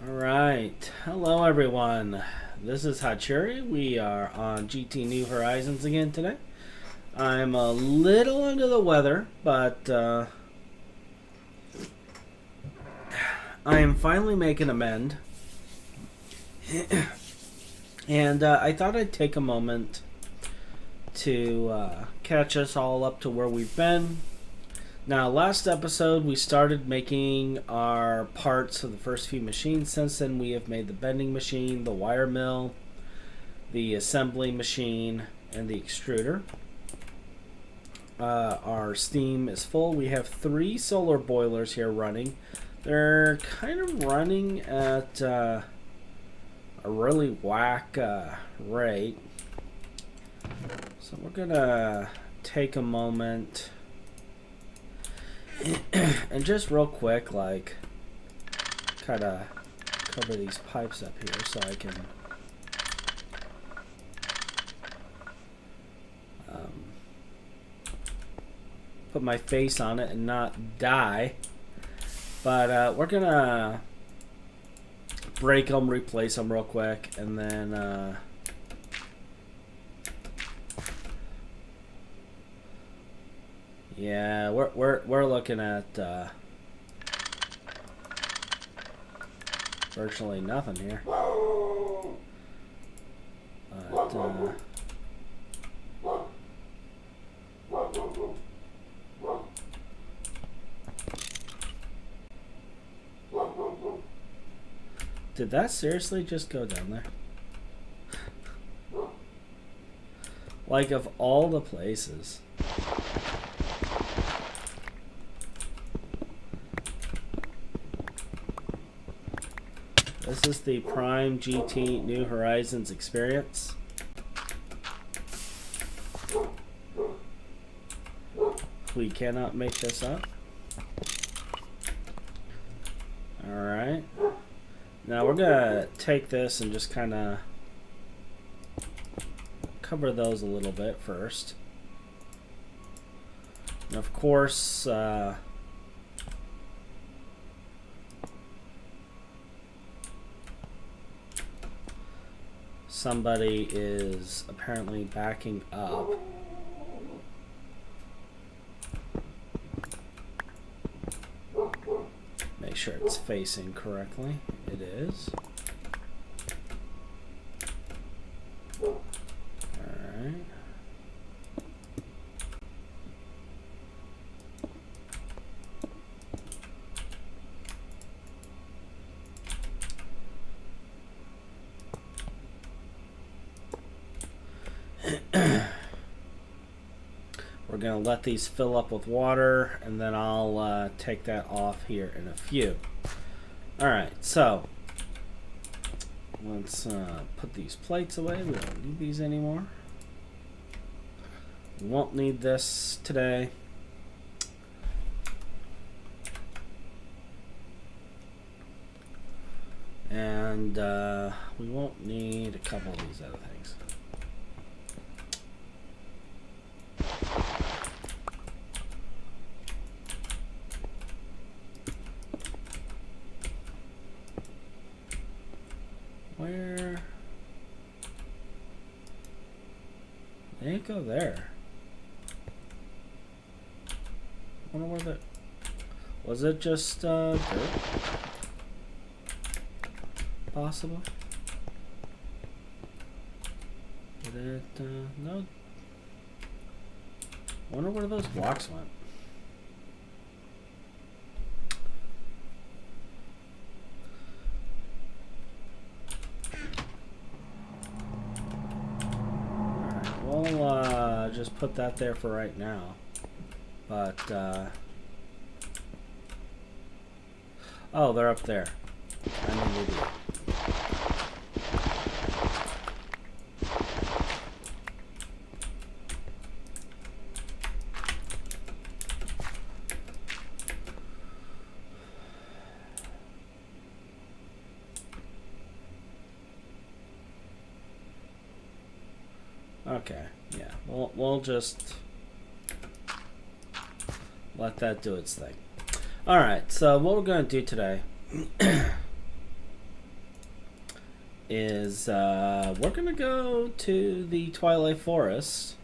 Alright, hello everyone. This is Hachuri. We are on GT New Horizons again today. I'm a little under the weather, but I am finally making amend. And I thought I'd take a moment to catch us all up to where we've been. Now, last episode we started making our parts of the first few machines. Since then we have made the bending machine, the wire mill, the assembly machine, and the extruder. Our steam is full. We have 3 solar boilers here running. They're kind of running at a really whack rate. So we're gonna take a moment and just real quick, like, kind of cover these pipes up here so I can put my face on it and not die. But we're gonna break them, replace them real quick, and then yeah, we're looking at virtually nothing here. But, did that seriously just go down there? Like, of all the places. This is the Prime GT New Horizons experience. We cannot make this up. Alright. Now we're gonna take this and just kind of cover those a little bit first. And of course, somebody is apparently backing up. Make sure it's facing correctly. It is. Alright. We're going to let these fill up with water, and then I'll take that off here in a few. Alright, so let's put these plates away. We don't need these anymore. We won't need this today. And we won't need a couple of these other things. Where? They ain't go there. I wonder where the... Was it just dirt? Possible? Did it, no. I wonder where those blocks went. We'll just put that there for right now. But, oh, they're up there. I'm an idiot. Okay, yeah, we'll just let that do its thing. Alright, so what we're going to do today is we're gonna go to the Twilight Forest,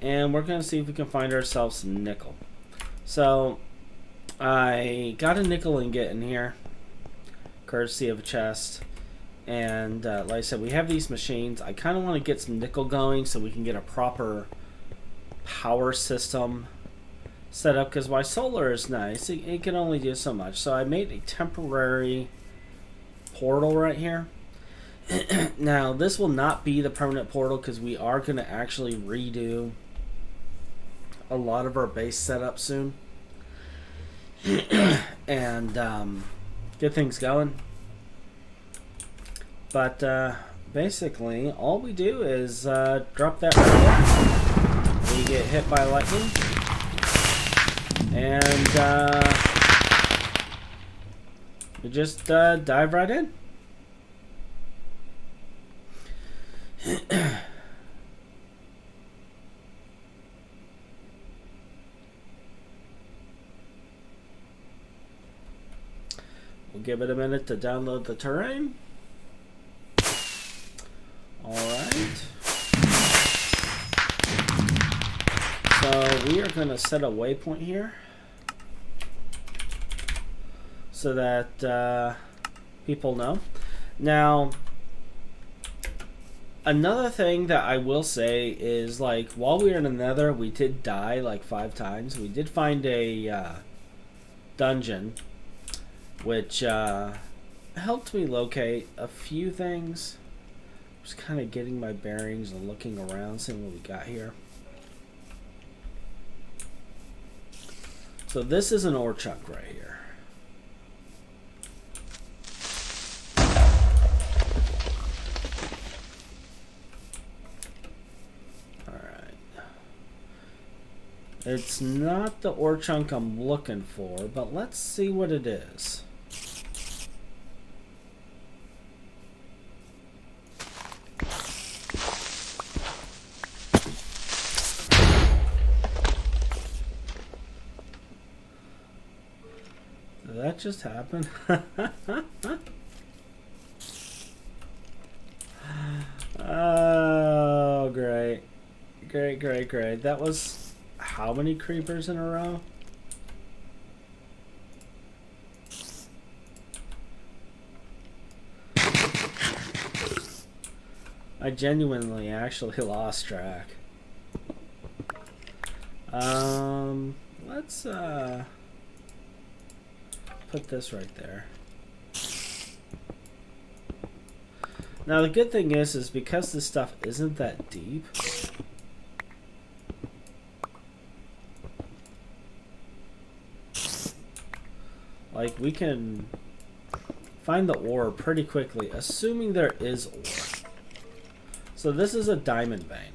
and we're gonna see if we can find ourselves some nickel. So I got a nickel ingot in here, courtesy of a chest. And like I said, we have these machines. I kind of want to get some nickel going so we can get a proper power system set up, because while solar is nice, it can only do so much. So I made a temporary portal right here. Now this will not be the permanent portal, because we are going to actually redo a lot of our base setup soon and get things going. But basically all we do is drop that right there. We get hit by lightning, and we just dive right in. We'll give it a minute to download the terrain. Alright. So we are going to set a waypoint here so that people know. Now, another thing that I will say is, like, while we were in the Nether, we did die like 5 times. We did find a dungeon, which helped me locate a few things. Just kind of getting my bearings and looking around, seeing what we got here. So this is an ore chunk right here. Alright. It's not the ore chunk I'm looking for, but let's see what it is. Did that just happen? Oh, great. Great, great, great. That was how many creepers in a row? I genuinely actually lost track. Let's put this right there. Now the good thing is because this stuff isn't that deep, like, we can find the ore pretty quickly, assuming there is ore. So this is a diamond vein.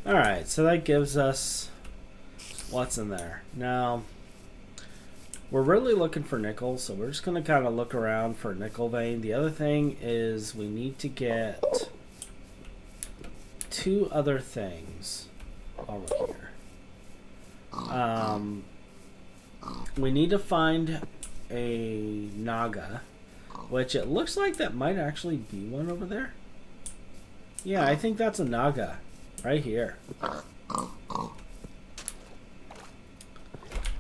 Alright, so that gives us what's in there. Now, we're really looking for nickel, so we're just going to kind of look around for a nickel vein. The other thing is we need to get 2 other things over here. We need to find a Naga, which it looks like that might actually be one over there. Yeah, I think that's a Naga. Right here.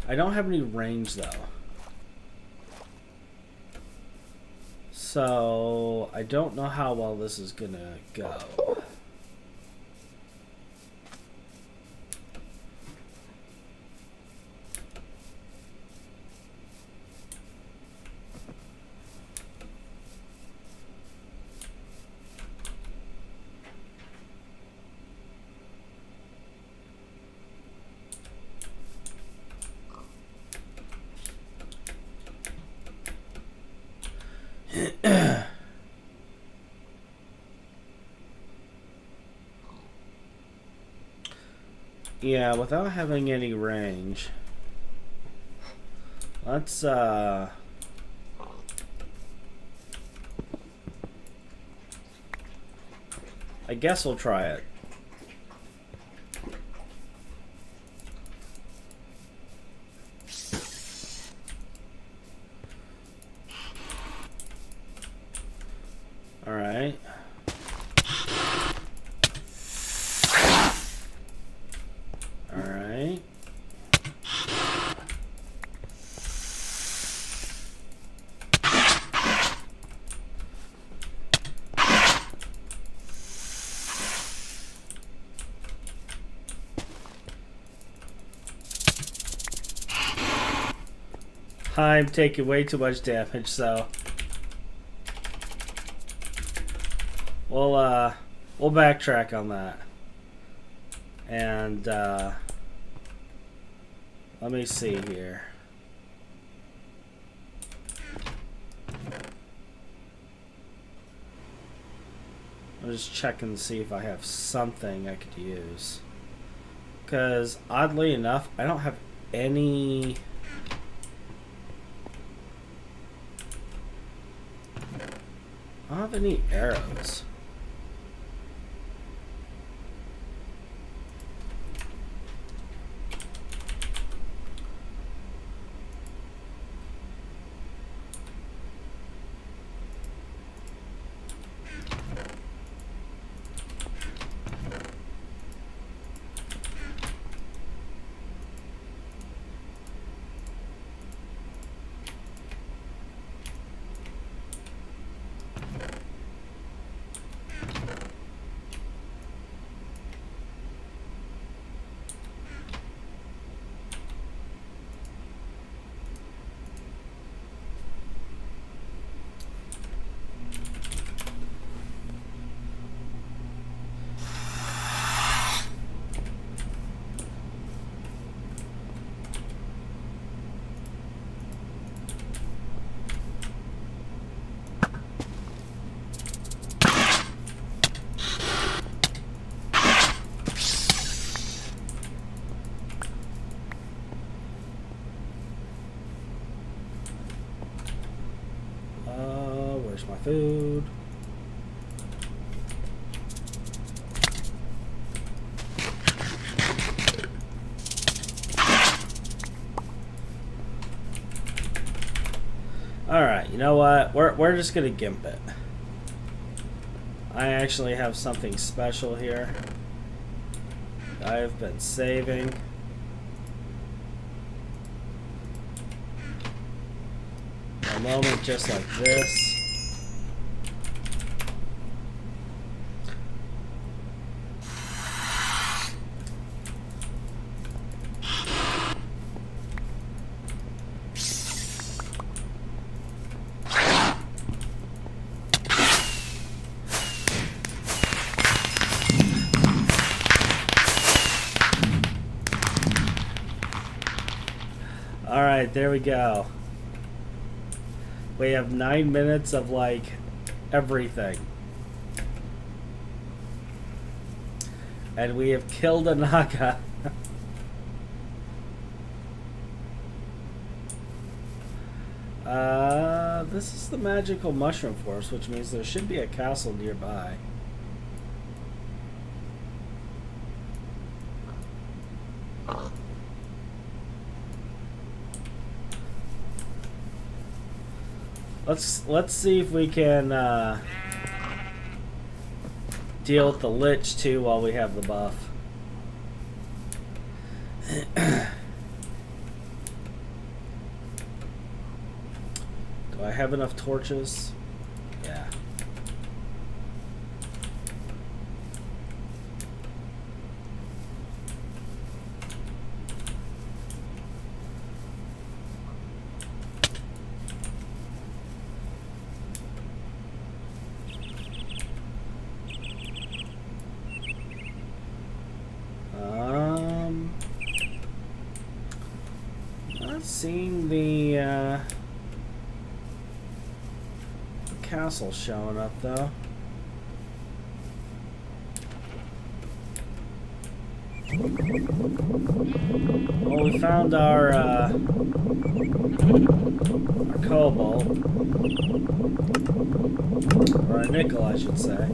I don't have any range though. So I don't know how well this is gonna go. Yeah, without having any range. Let's I guess we'll try it. All right. All right. I'm taking way too much damage, so we'll backtrack on that. And let me see here. I'll just check and see if I have something I could use. Because oddly enough, I don't have any. I don't have any arrows. Where's my food? Alright, you know what? We're just gonna gimp it. I actually have something special here. I've been saving. A moment just like this. Alright, there we go. We have 9 minutes of, like, everything. And we have killed a Naga. This is the magical mushroom forest, which means there should be a castle nearby. Let's see if we can deal with the Lich too while we have the buff. Do I have enough torches? Yeah. Not seeing the castle showing up though. Well, we found our cobalt, or a nickel, I should say.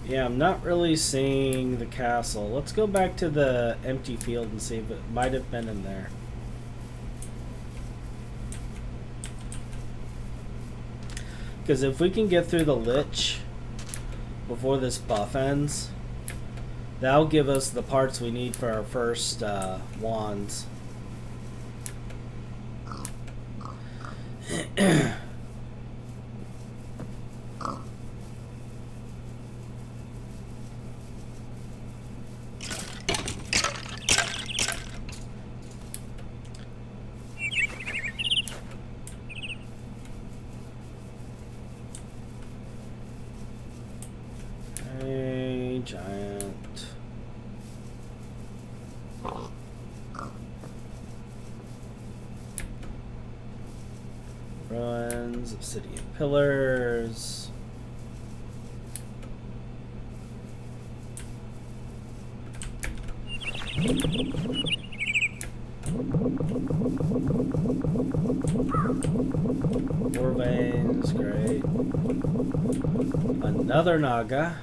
Yeah, I'm not really seeing the castle. Let's go back to the empty field and see if it might have been in there. Because if we can get through the Lich before this buff ends, that'll give us the parts we need for our first wands. Giant. Ruins, obsidian pillars. War veins, great. Another Naga.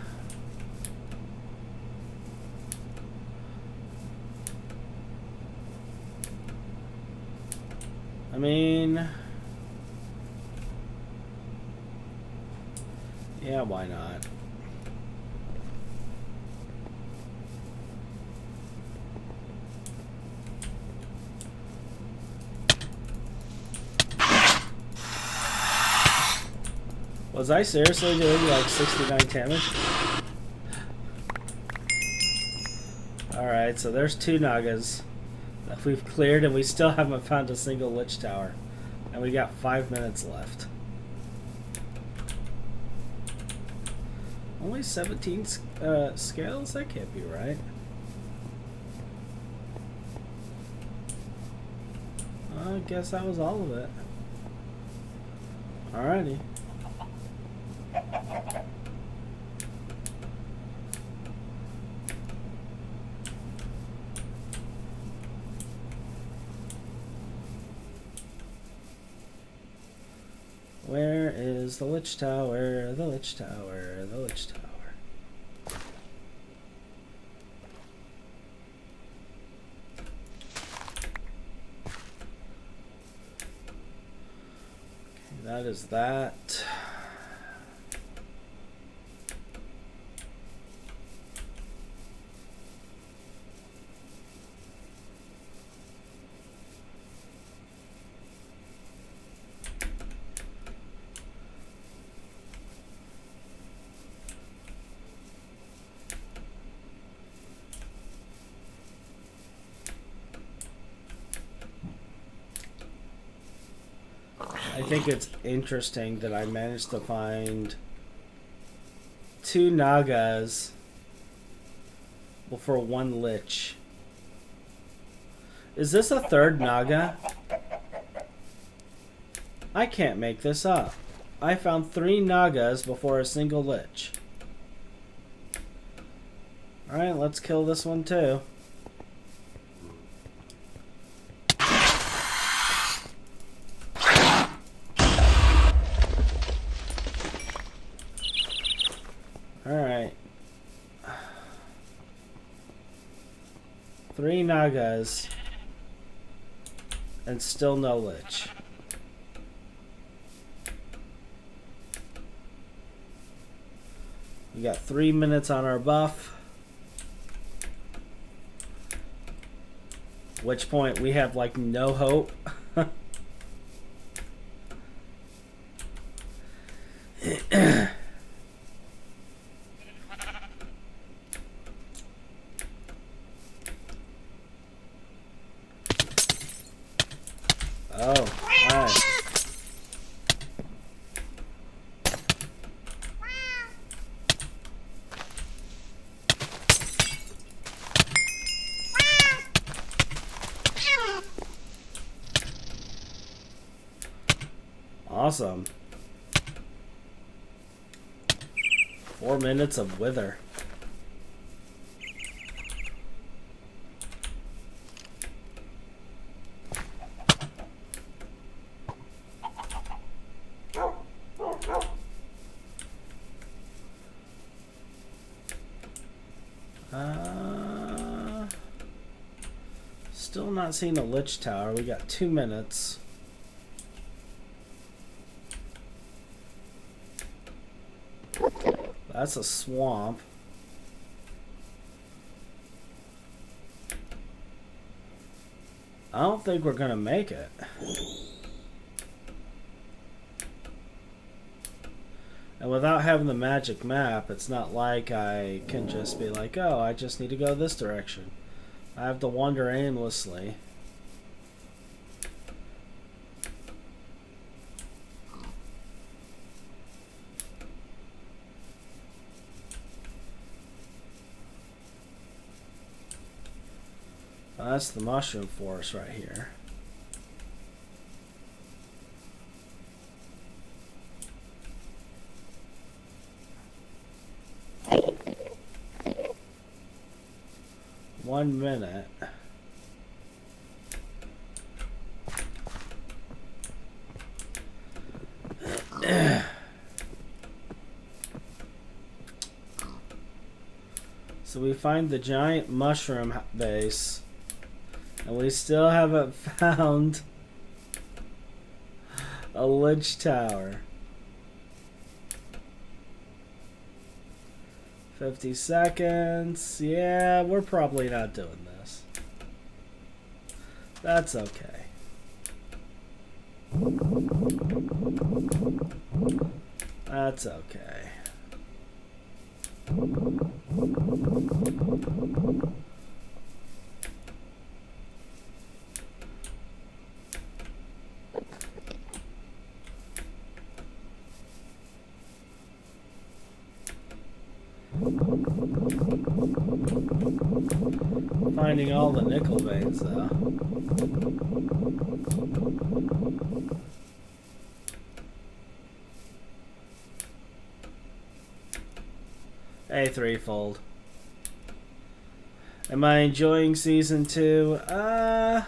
I mean, yeah, why not? Was I seriously doing like 69 damage? Alright, so there's 2 Nagas that we've cleared, and we still haven't found a single Lich Tower. And we got 5 minutes left. Only 17 scales? That can't be right. I guess that was all of it. Alrighty. Where is the Lich Tower? The Lich Tower, the Lich Tower. Okay, that is that. I think it's interesting that I managed to find 2 Nagas for 1 Lich. Is this a third Naga? I can't make this up. I found 3 Nagas before a single Lich. Alright, let's kill this one too. Alright. 3 Nagas. And still no Lich. We got 3 minutes on our buff. At which point we have like no hope. Oh, alright. Awesome. 4 minutes of Wither. Still not seeing a Lich Tower. We got 2 minutes. That's a swamp. I don't think we're gonna make it. And without having the magic map, it's not like I can just be like, oh, I just need to go this direction. I have to wander aimlessly. That's the mushroom forest right here. One minute. So we find the giant mushroom base, and we still haven't found a Lich Tower. 50 seconds. Yeah, we're probably not doing this. That's okay. That's okay. Finding all the nickel veins though. Hey, threefold. Am I enjoying season 2? Yeah,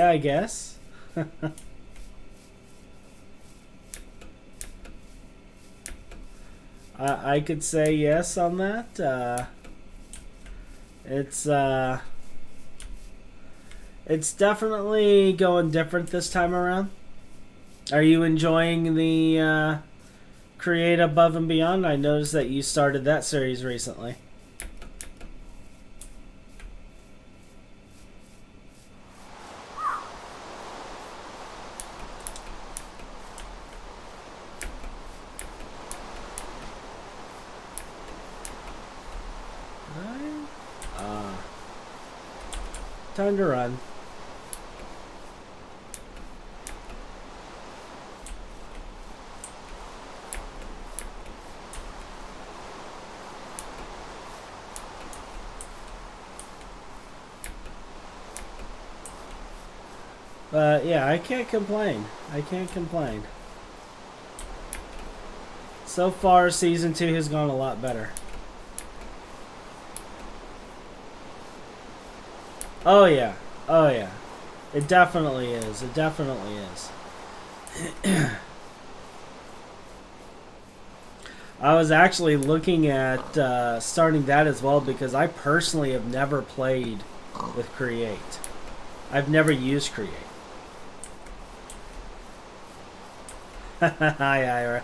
I guess. I could say yes on that. It's definitely going different this time around. Are you enjoying the Create Above and Beyond? I noticed that you started that series recently. Time to run. But yeah, I can't complain. I can't complain. So far, season 2 has gone a lot better. Oh yeah. Oh yeah. It definitely is. It definitely is. I was actually looking at starting that as well because I personally have never played with Create. I've never used Create. Hi, Ira.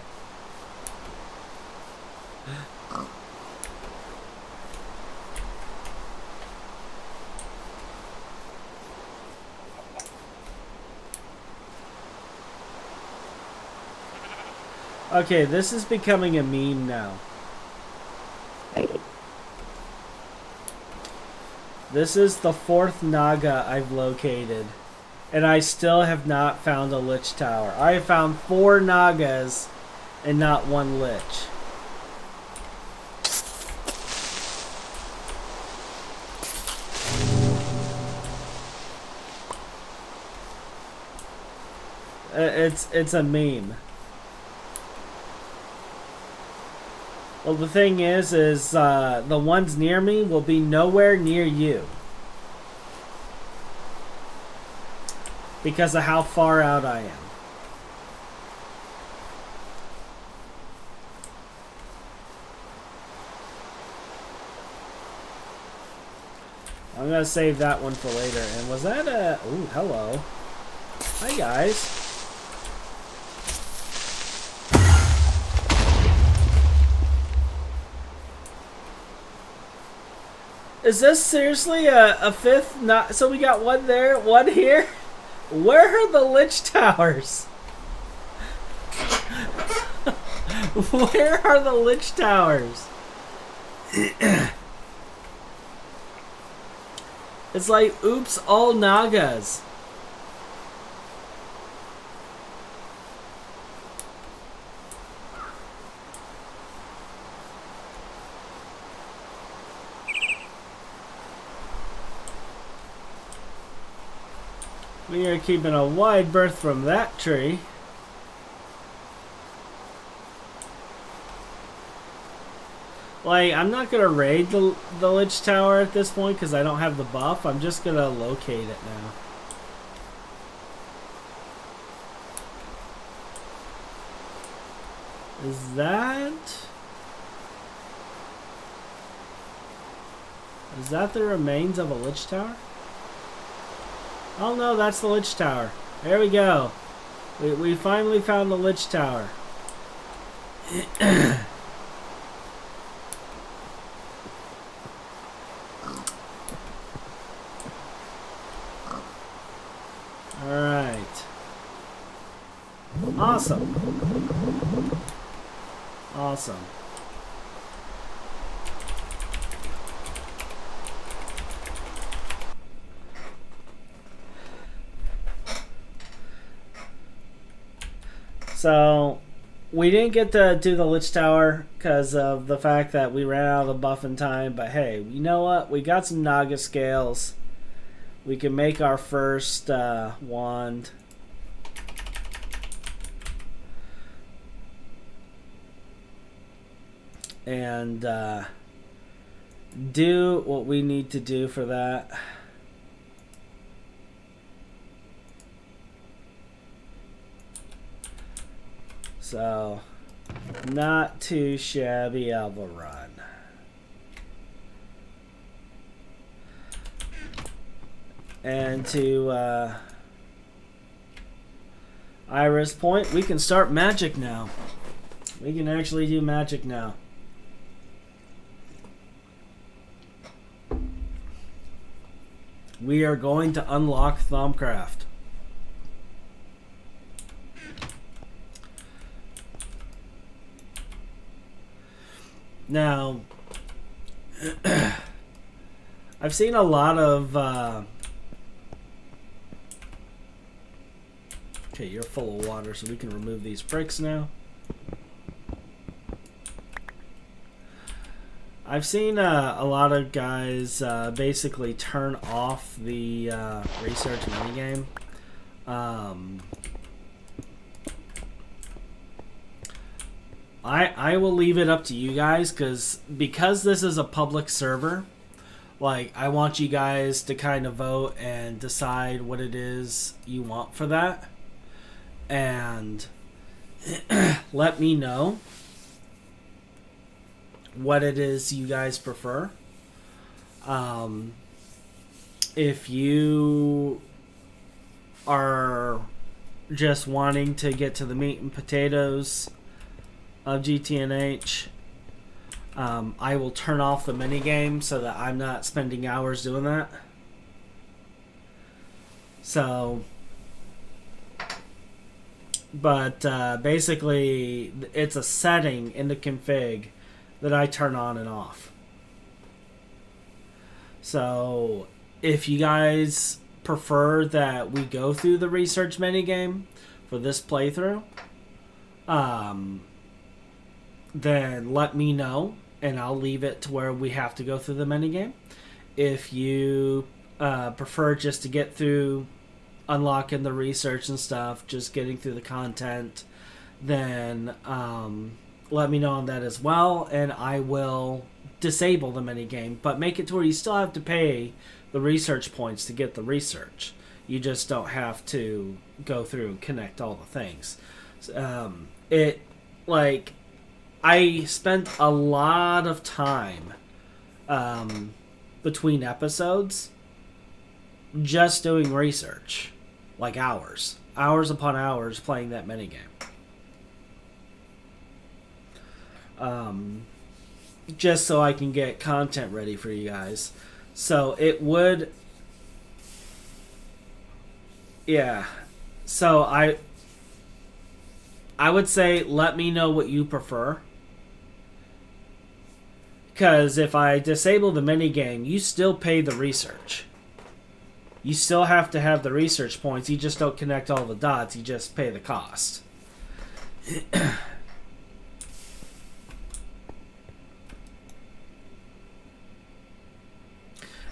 Okay, this is becoming a meme now. This is the 4th Naga I've located. And I still have not found a Lich Tower. I have found 4 Nagas and not 1 Lich. It's a meme. Well, the thing is the ones near me will be nowhere near you. Because of how far out I am. I'm going to save that one for later. And was that a... Ooh, hello. Hi, guys. Is this seriously a 5th? Not so we got 1 there, 1 here. Where are the Lich Towers? Where are the Lich Towers? It's like, oops, all Nagas. We are keeping a wide berth from that tree. Like, I'm not going to raid the Lich Tower at this point because I don't have the buff. I'm just going to locate it now. Is that the remains of a Lich Tower? Oh no, that's the Lich Tower. There we go. We finally found the Lich Tower. Alright. Awesome. Awesome. So, we didn't get to do the Lich Tower because of the fact that we ran out of the buff in time. But hey, you know what? We got some Naga scales. We can make our first wand. And do what we need to do for that. So, not too shabby of a run. And to Ira's point, we can start magic now. We can actually do magic now. We are going to unlock Thaumcraft. Now, I've seen a lot of... okay, you're full of water, so we can remove these bricks now. I've seen a lot of guys basically turn off the research minigame Um, I will leave it up to you guys because this is a public server. Like, I want you guys to kind of vote and decide what it is you want for that, and let me know what it is you guys prefer. If you are just wanting to get to the meat and potatoes of GTNH, I will turn off the minigame so that I'm not spending hours doing that. So, but basically, it's a setting in the config that I turn on and off. So, if you guys prefer that we go through the research minigame for this playthrough, then let me know, and I'll leave it to where we have to go through the minigame. If you prefer just to get through unlocking the research and stuff, just getting through the content, then let me know on that as well, and I will disable the minigame, but make it to where you still have to pay the research points to get the research. You just don't have to go through and connect all the things. I spent a lot of time between episodes just doing research, like hours upon hours playing that minigame. Just so I can get content ready for you guys. So it would, yeah. So I would say let me know what you prefer. Because if I disable the minigame, you still pay the research. You still have to have the research points. You just don't connect all the dots. You just pay the cost.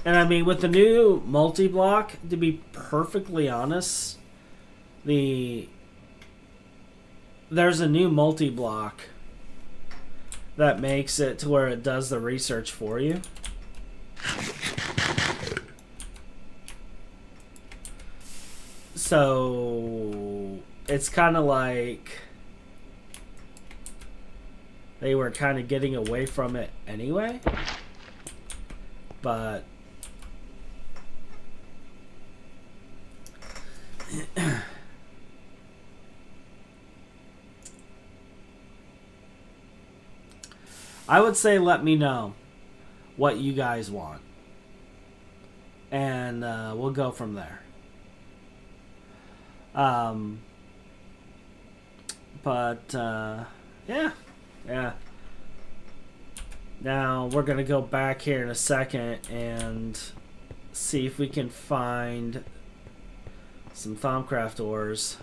And I mean, with the new multi-block, to be perfectly honest, there's a new multi-block that makes it to where it does the research for you. So it's kind of like they were kind of getting away from it anyway. But I would say let me know what you guys want, and we'll go from there. Yeah. Now we're gonna go back here in a second and see if we can find some Thaumcraft ores.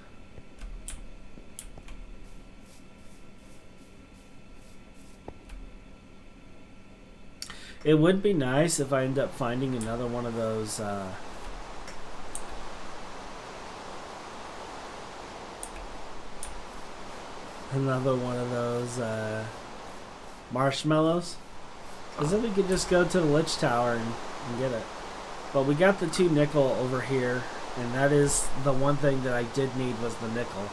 It would be nice if I end up finding another one of those marshmallows. Because then we could just go to the Lich Tower and get it. But we got the 2 nickel over here, and that is the one thing that I did need was the nickel.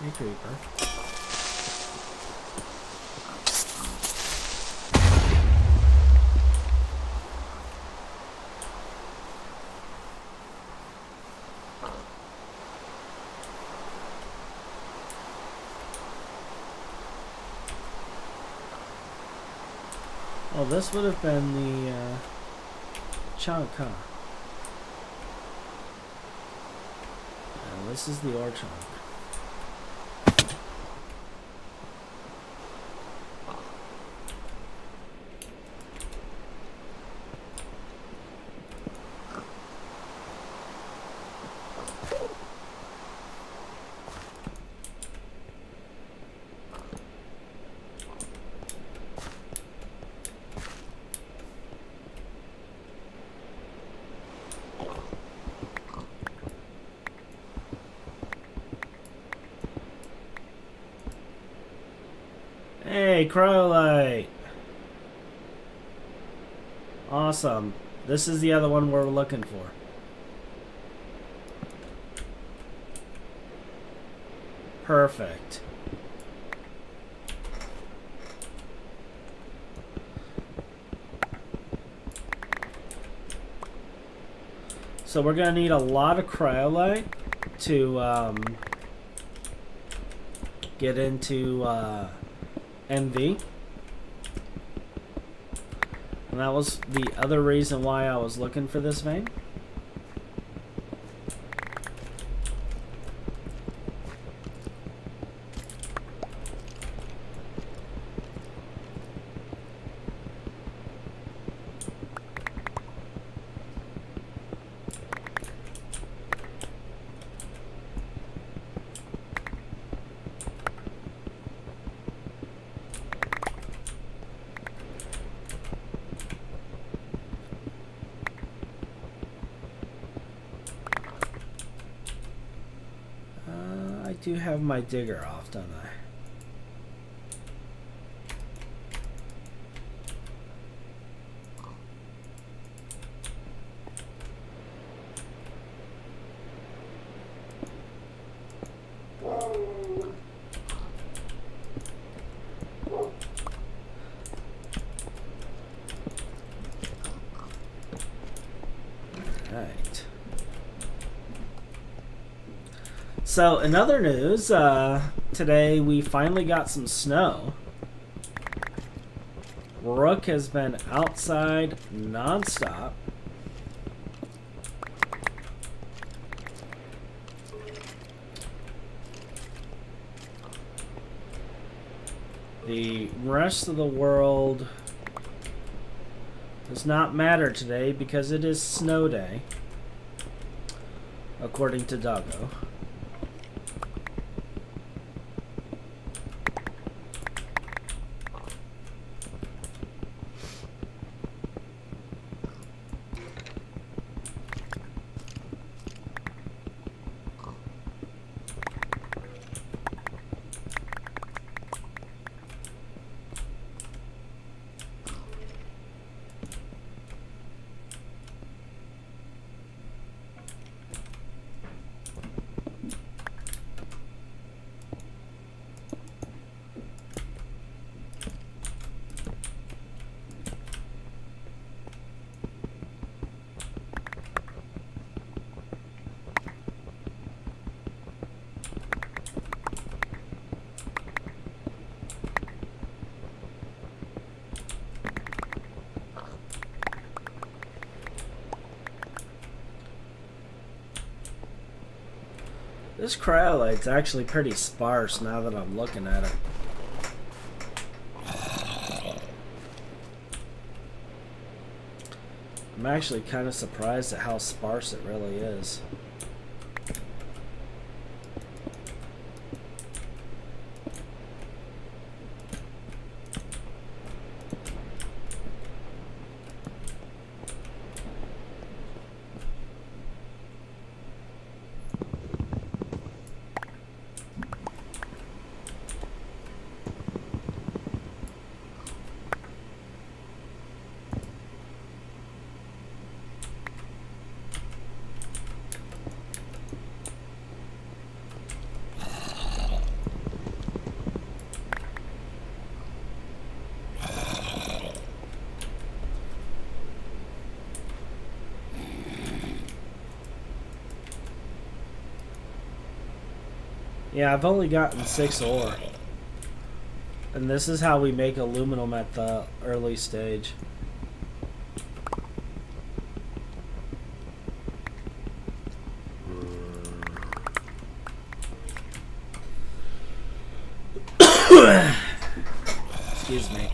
Hey, creeper. Well, this would have been the chunk, huh? This is the ore chunk. Hey, Crowlight! Awesome. This is the other one we're looking for. Perfect. So we're gonna need a lot of cryolite to get into MV. And that was the other reason why I was looking for this vein. I do have my digger off, don't I? Right. So, in other news, today we finally got some snow. Rook has been outside non-stop. The rest of the world does not matter today because it is snow day, according to Doggo. This cryolite's actually pretty sparse now that I'm looking at it. I'm actually kind of surprised at how sparse it really is. Yeah, I've only gotten 6 ore. And this is how we make aluminum at the early stage. Excuse me.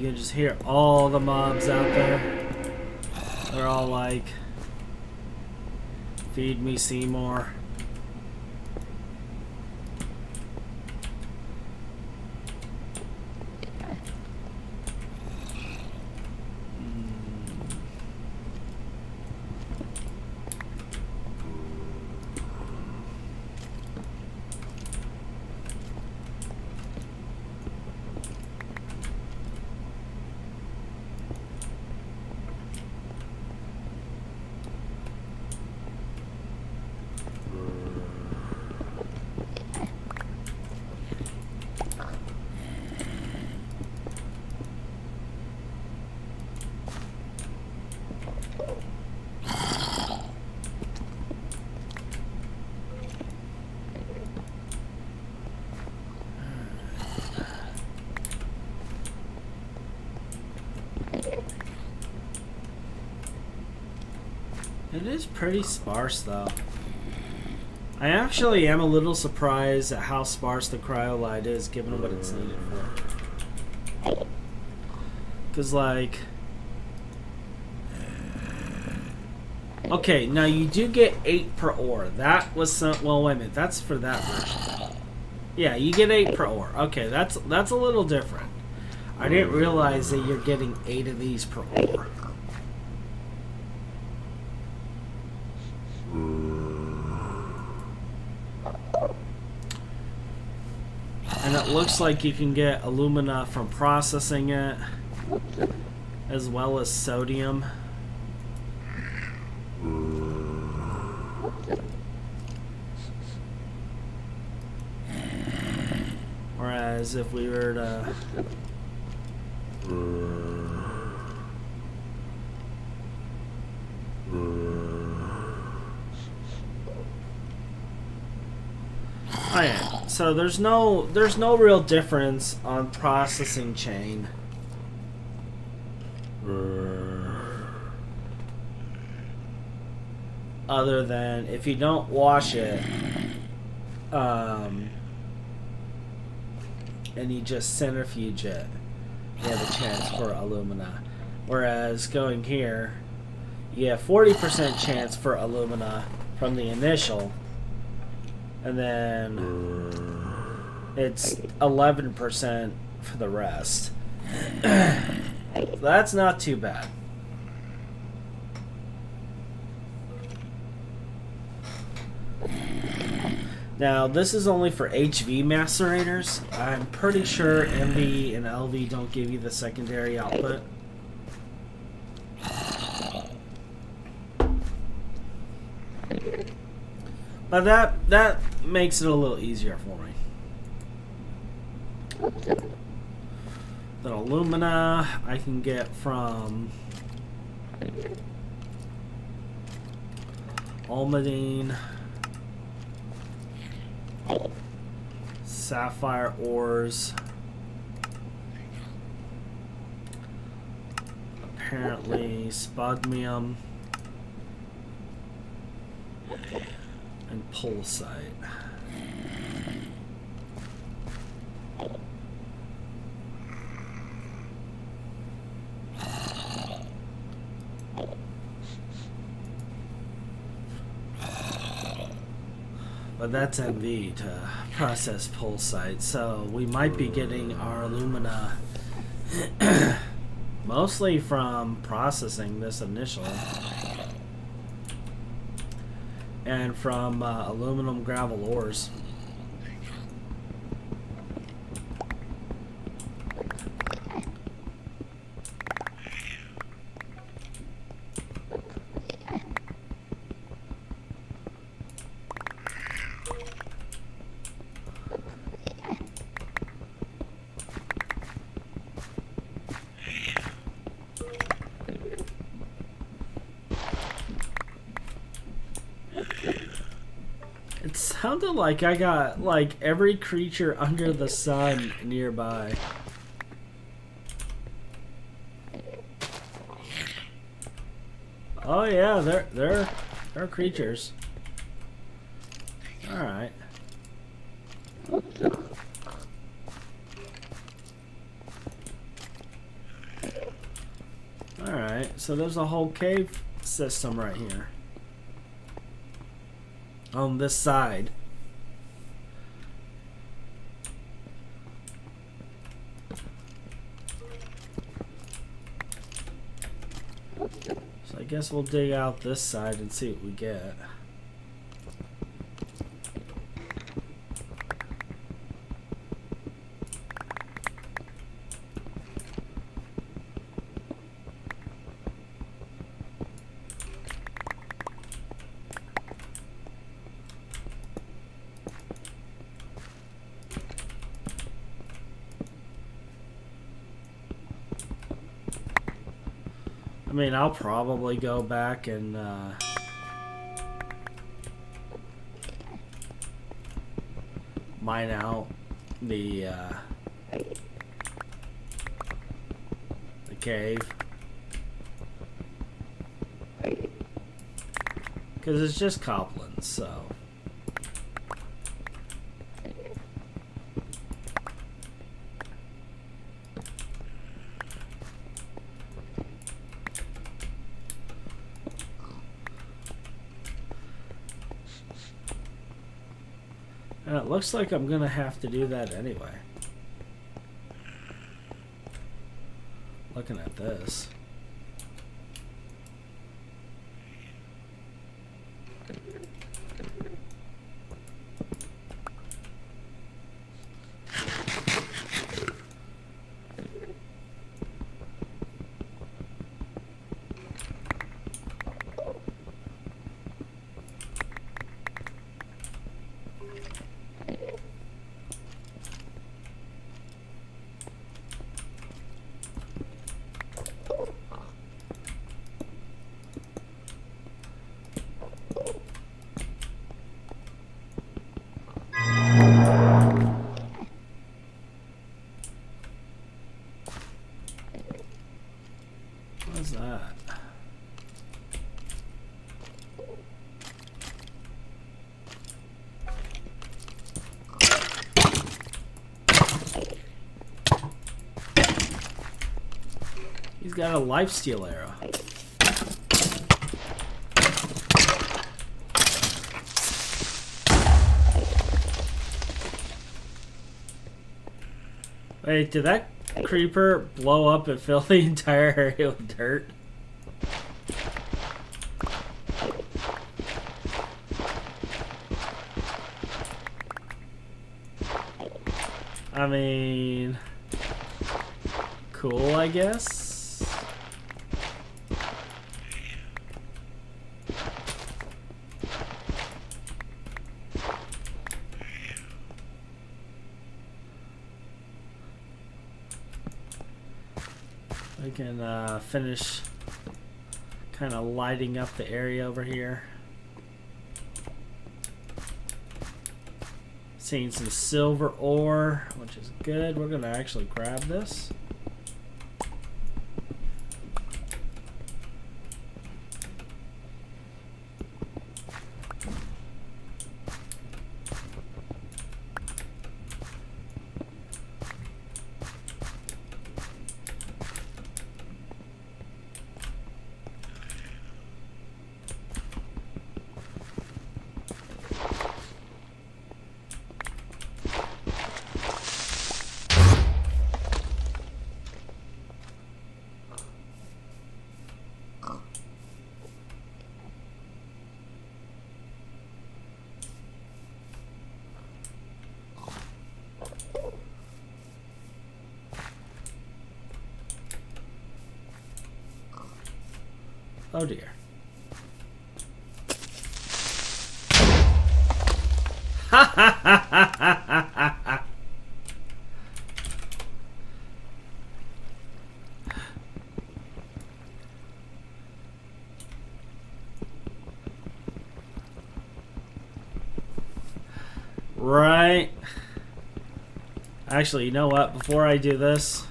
You can just hear all the mobs out there. They're all like, feed me Seymour. It is pretty sparse, though. I actually am a little surprised at how sparse the cryolite is, given what it's needed for. Because, like... Okay, now you do get 8 per ore. That was some... Well, wait a minute. That's for that version. Yeah, you get 8 per ore. Okay, that's a little different. I didn't realize that you're getting 8 of these per ore. And it looks like you can get alumina from processing it, as well as sodium. Whereas if we were to... Oh yeah, so there's no real difference on processing chain. Other than if you don't wash it, and you just centrifuge it, you have a chance for alumina. Whereas going here, you have 40% chance for alumina from the initial. And then it's 11% for the rest. So that's not too bad. Now, this is only for HV macerators. I'm pretty sure MV and LV don't give you the secondary output. But that makes it a little easier for me. The alumina I can get from Almadine, sapphire ores, apparently spodmium, and pulsite. But that's MV to process pulsite, so we might be getting our alumina mostly from processing this initially. And from aluminum gravel ores. It sounded like I got like every creature under the sun nearby. Oh yeah, they're creatures. All right. So there's a whole cave system right here. On this side. So I guess we'll dig out this side and see what we get. I mean, I'll probably go back and mine out the cave, because it's just goblins, so. And it looks like I'm gonna have to do that anyway. Looking at this. What's that? He's got a lifesteal arrow. Wait, did that creeper blow up and fill the entire area with dirt? I mean, cool, I guess. I can finish kind of lighting up the area over here. Seeing some silver ore, which is good. We're gonna actually grab this. Oh dear. Ha ha ha ha ha ha ha. Right. Actually, you know what? Before I do this,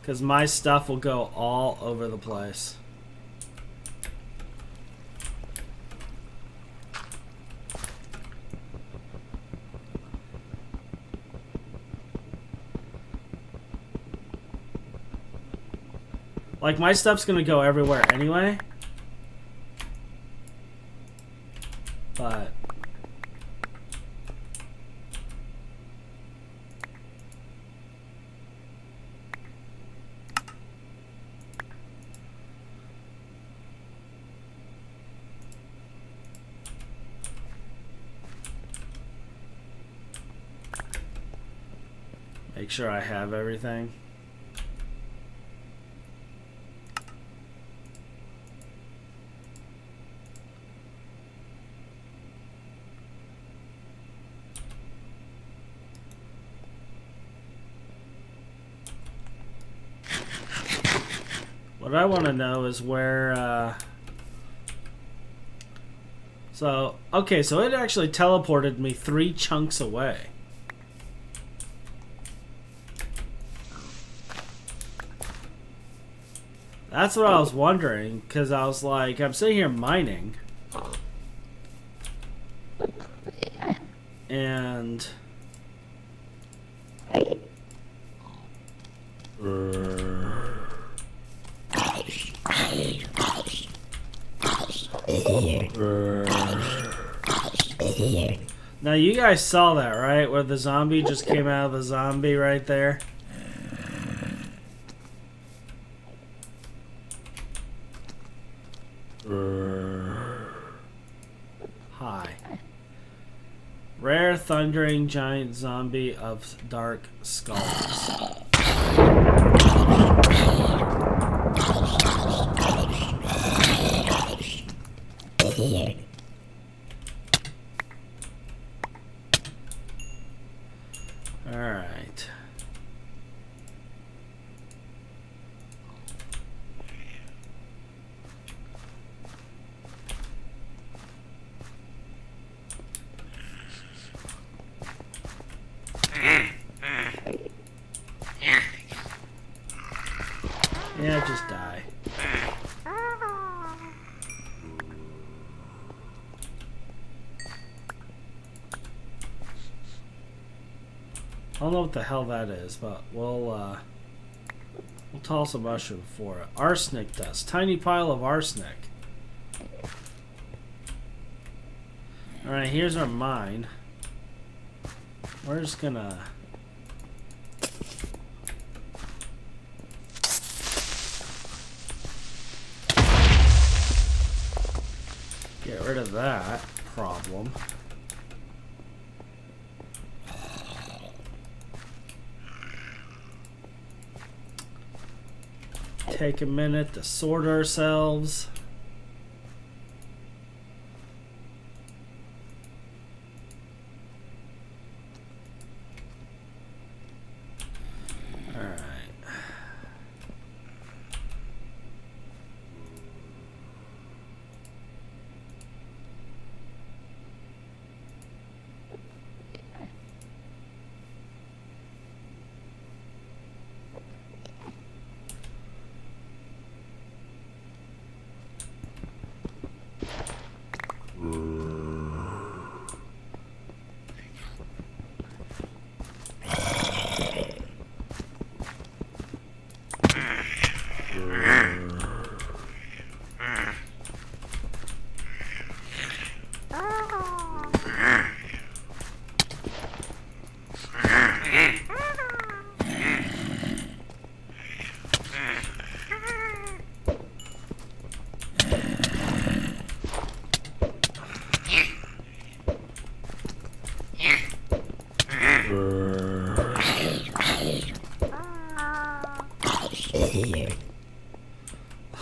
because my stuff will go all over the place. Like, my stuff's gonna go everywhere anyway. But... make sure I have everything. What I want to know is where, so, okay, so it actually teleported me 3 chunks away. That's what I was wondering, because I was like, I'm sitting here mining. And... now you guys saw that, right? Where the zombie just came out of the zombie right there. Hi. Rare thundering giant zombie of dark skulls. Alright. Yeah, just die. I don't know what the hell that is, but we'll toss a mushroom for it. Arsenic dust. Tiny pile of arsenic. Alright, here's our mine. We're just gonna... get rid of that problem. Take a minute to sort ourselves.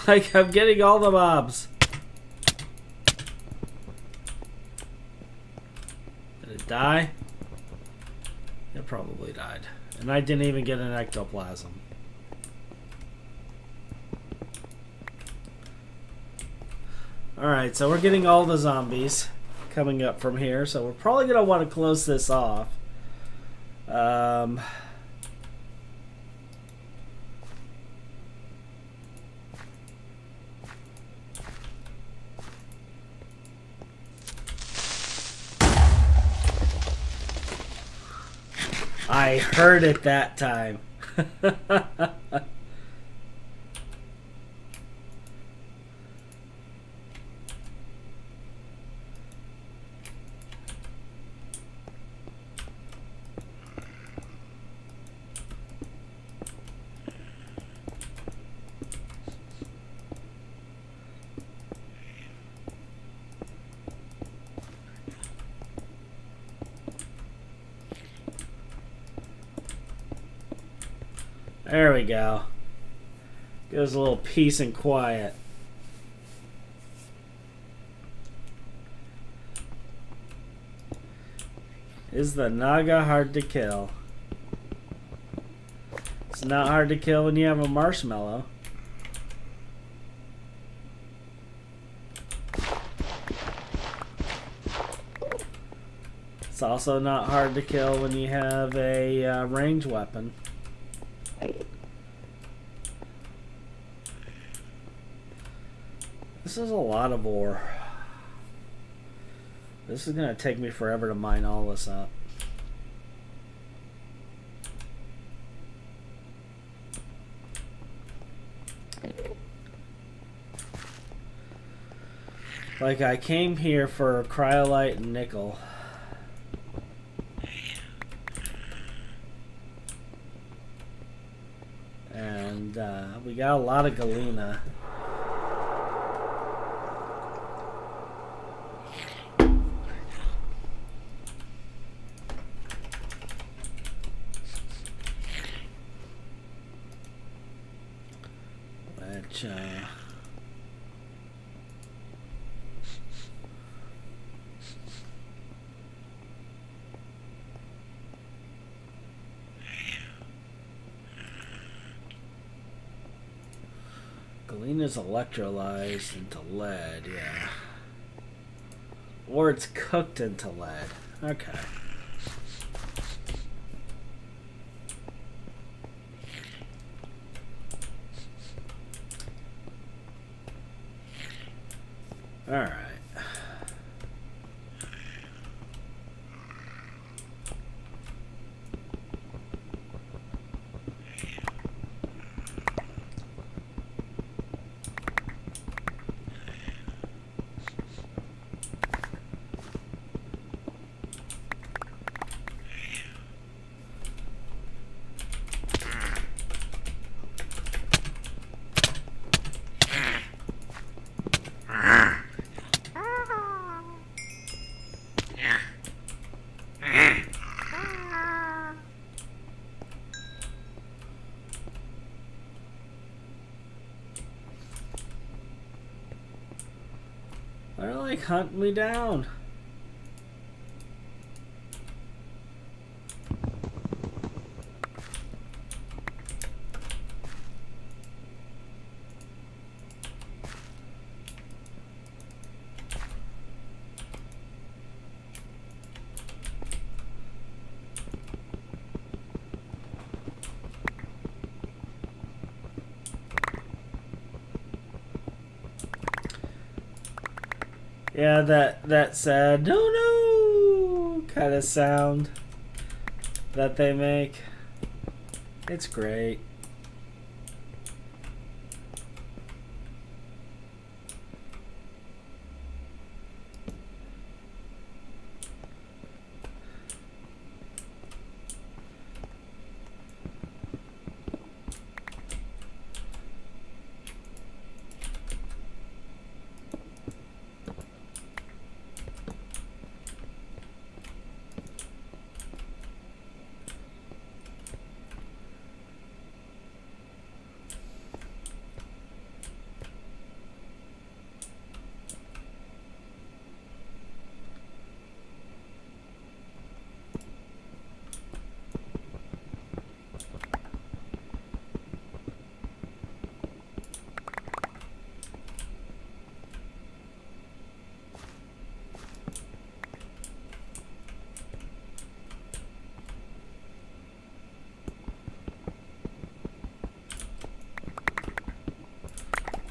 Like, I'm getting all the mobs. Did it die? It probably died. And I didn't even get an ectoplasm. Alright, so we're getting all the zombies coming up from here. So we're probably going to want to close this off. I heard it that time. There we go. Give us a little peace and quiet. Is the Naga hard to kill? It's not hard to kill when you have a marshmallow. It's also not hard to kill when you have a range weapon. This is a lot of ore. This is going to take me forever to mine all this up. Like, I came here for cryolite and nickel. And we got a lot of galena. Which, Galena's electrolyzed into lead, yeah. Or it's cooked into lead. Okay. Alright. They're like hunting me down. Yeah, that sad no kind of sound that they make. It's great.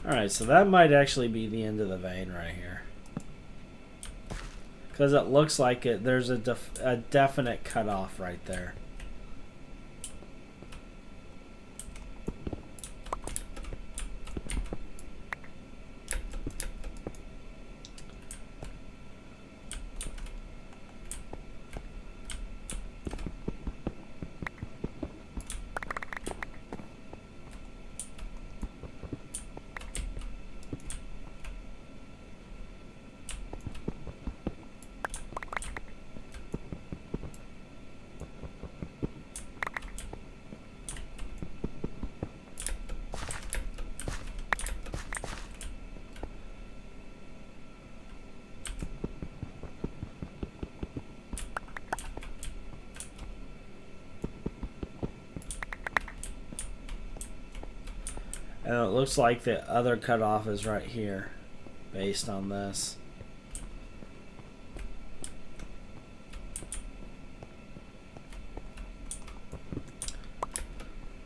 Alright, so that might actually be the end of the vein right here. Because it looks like there's a definite cutoff right there. And it looks like the other cutoff is right here, based on this.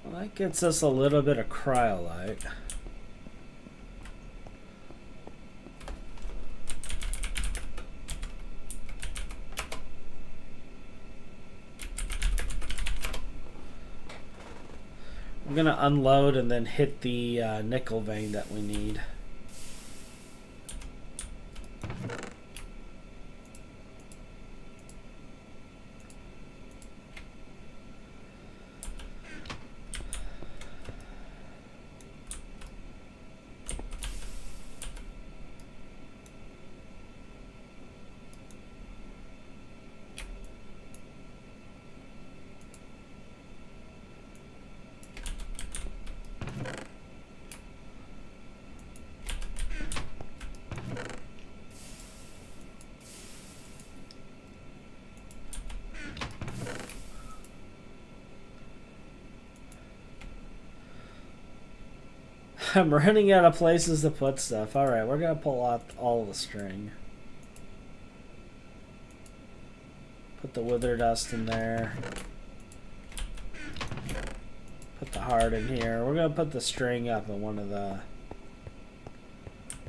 Well, that gets us a little bit of cryolite. I'm going to unload and then hit the nickel vein that we need. I'm running out of places to put stuff. Alright, we're going to pull out all the string. Put the wither dust in there. Put the heart in here. We're going to put the string up in one of the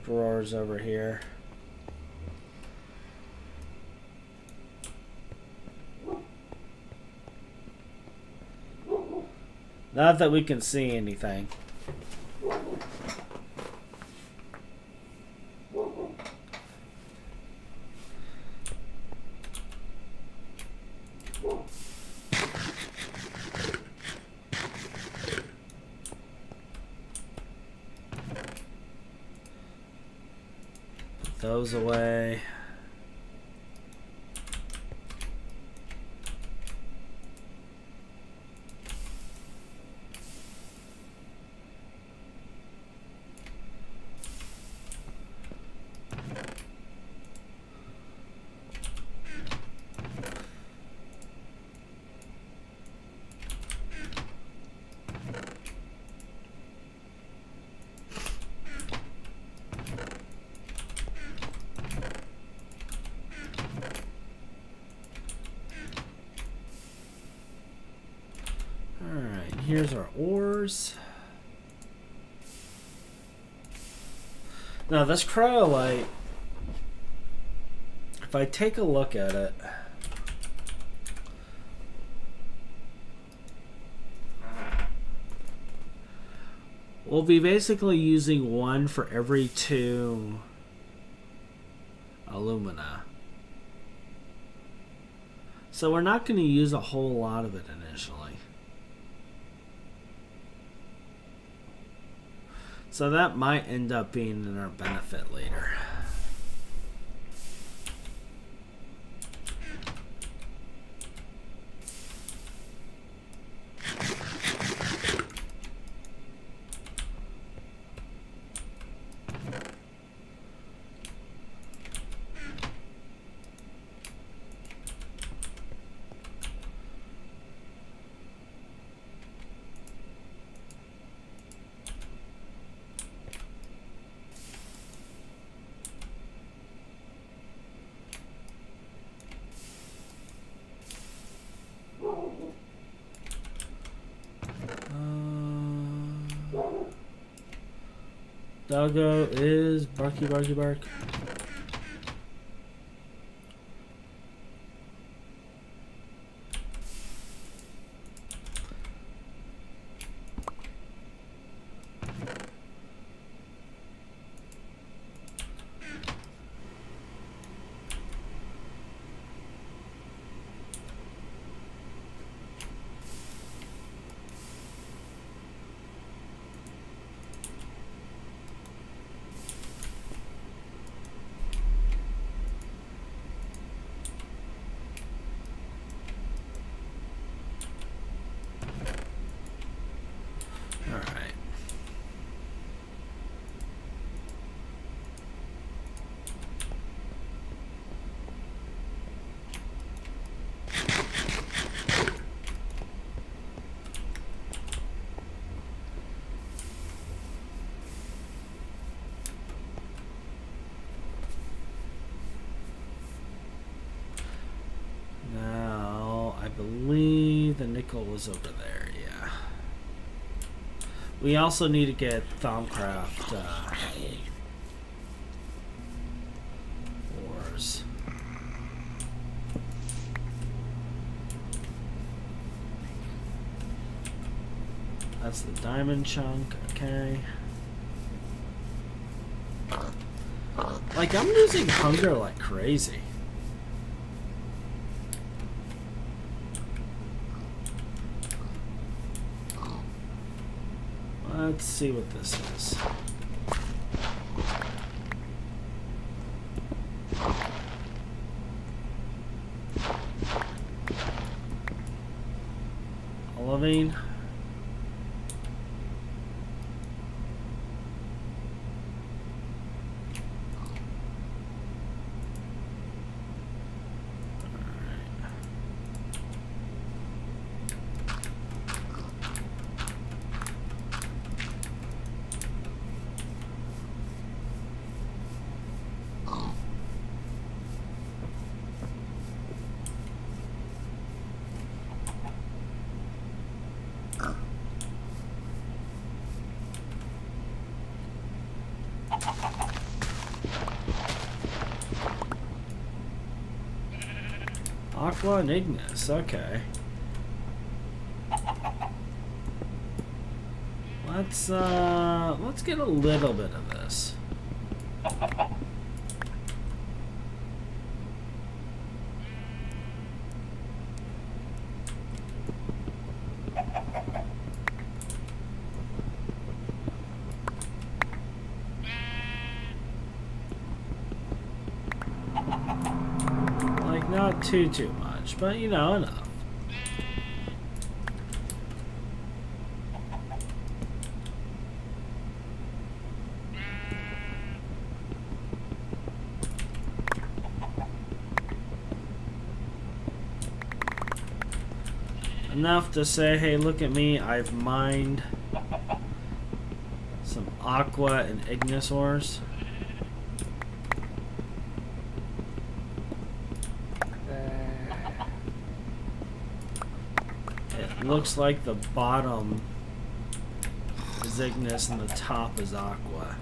drawers over here. Not that we can see anything. Put those away. Here's our ores. Now this cryolite, if I take a look at it, we'll be basically using one for every 2 alumina. So we're not going to use a whole lot of it initially. So that might end up being in our benefit later. Doggo is barky barky bark. those over there, yeah. We also need to get Thaumcraft ores. That's the diamond chunk, okay. Like, I'm losing hunger like crazy. Let's see what this is. Olivine. Aqua and Ignis, okay. Let's get a little bit of this. Like, not too much, but you know, enough. Enough to say, hey, look at me, I've mined some Aqua and Ignis ores. It looks like the bottom is Ignis and the top is Aqua.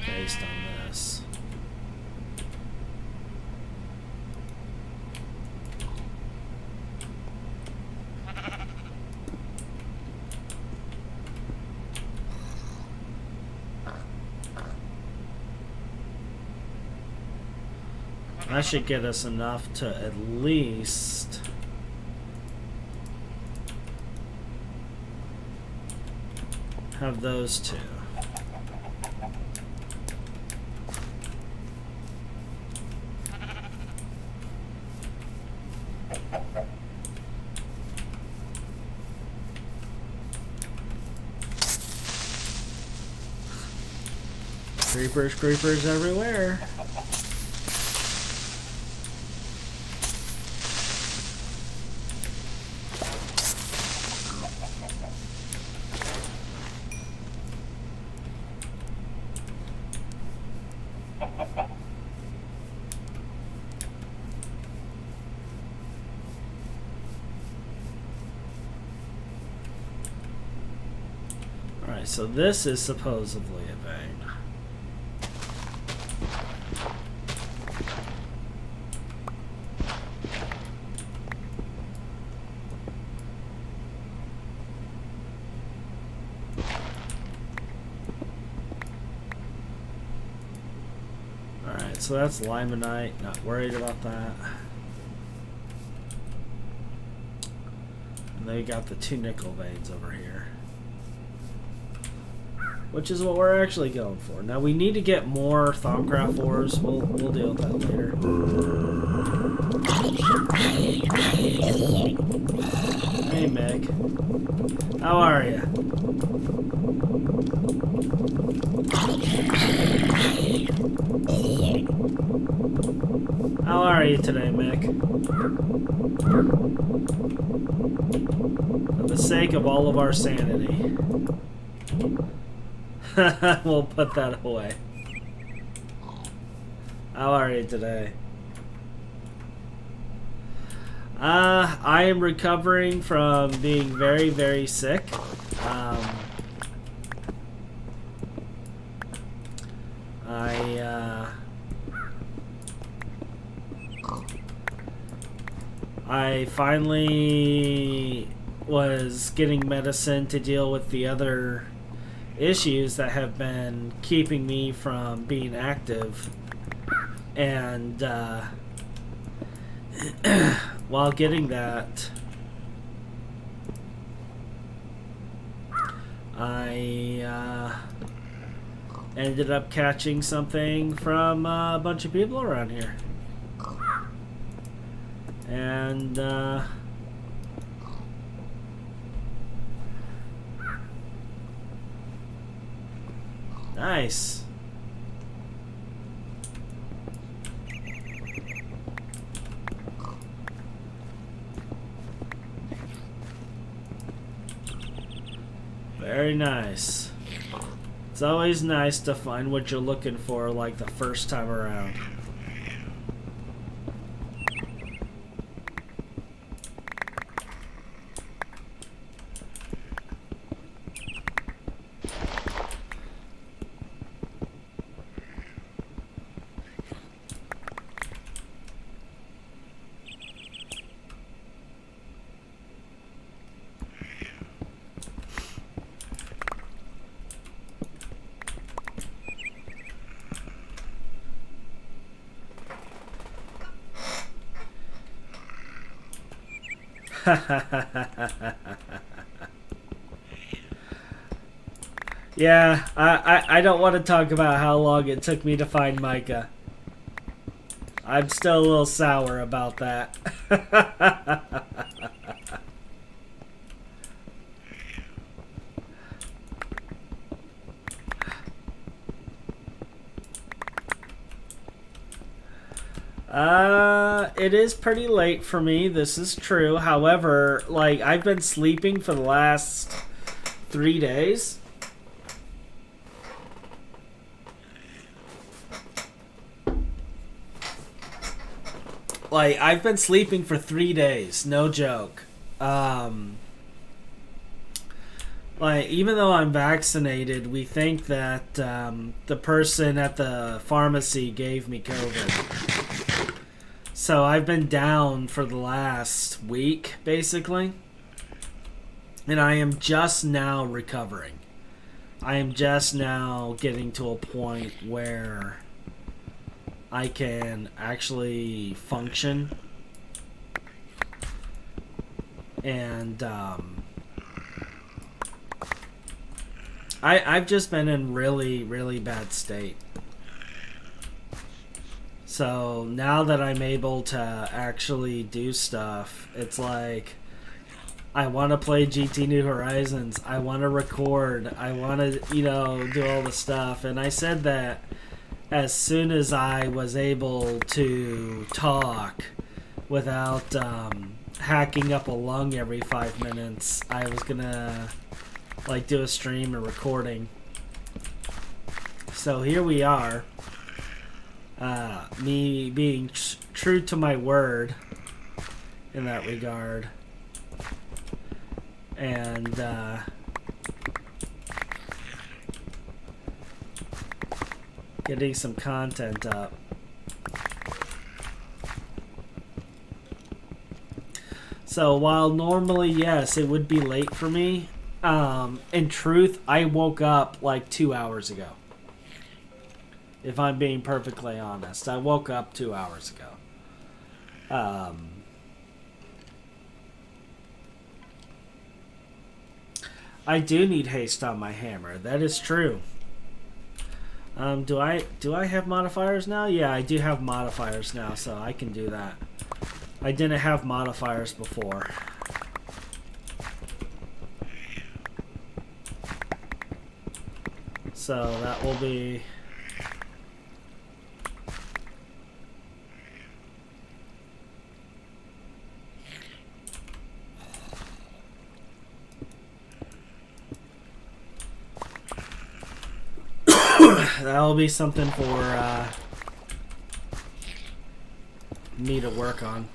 Based on this. That should get us enough to at least have those two. Creepers everywhere. Alright, so this is supposedly a vein. Alright, so that's limonite, not worried about that. And they got the 2 nickel veins over here. Which is what we're actually going for. Now we need to get more Thaumcraft ores. We'll deal with that later. Hey Meg. How are you? How are you today, Mick? For the sake of all of our sanity. We'll put that away. How are you today? I am recovering from being very, very sick. I finally was getting medicine to deal with the other issues that have been keeping me from being active. And while getting that, I ended up catching something from a bunch of people around here. And nice. Very nice. It's always nice to find what you're looking for like the first time around. Yeah, I don't want to talk about how long it took me to find Micah. I'm still a little sour about that. It is pretty late for me. This is true. However, like, I've been sleeping for the last 3 days. Like, I've been sleeping for 3 days. No joke. Like, even though I'm vaccinated, we think that the person at the pharmacy gave me COVID. So I've been down for the last week, basically. And I am just now recovering. I am just now getting to a point where I can actually function. And I've just been in really, really bad state. So now that I'm able to actually do stuff, it's like I want to play GT New Horizons. I want to record. I want to, do all the stuff. And I said that as soon as I was able to talk without hacking up a lung every 5 minutes, I was going to do a stream and recording. So here we are. Me being true to my word in that regard, and getting some content up. So while normally, yes, it would be late for me, in truth, I woke up like 2 hours ago. If I'm being perfectly honest, I woke up 2 hours ago. I do need haste on my hammer. That is true. Do I have modifiers now? Yeah, I do have modifiers now, so I can do that. I didn't have modifiers before. So that will be... That'll be something for me to work on.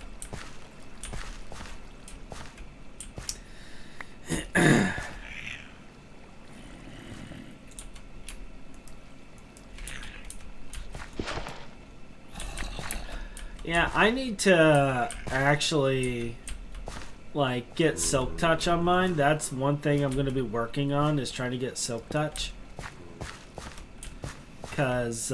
Yeah, I need to actually like get Silk Touch on mine. That's one thing I'm going to be working on, is trying to get Silk Touch. Because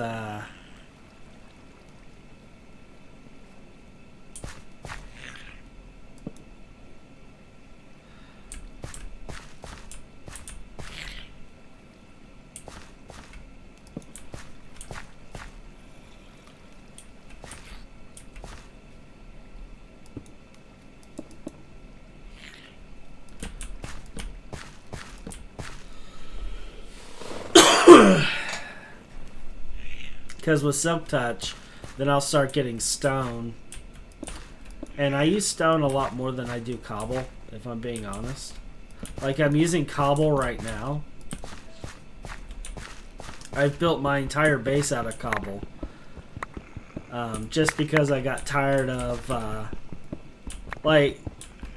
with Silk Touch, then I'll start getting Stone. And I use Stone a lot more than I do Cobble, if I'm being honest. Like, I'm using Cobble right now. I've built my entire base out of Cobble. Just because I got tired of, like,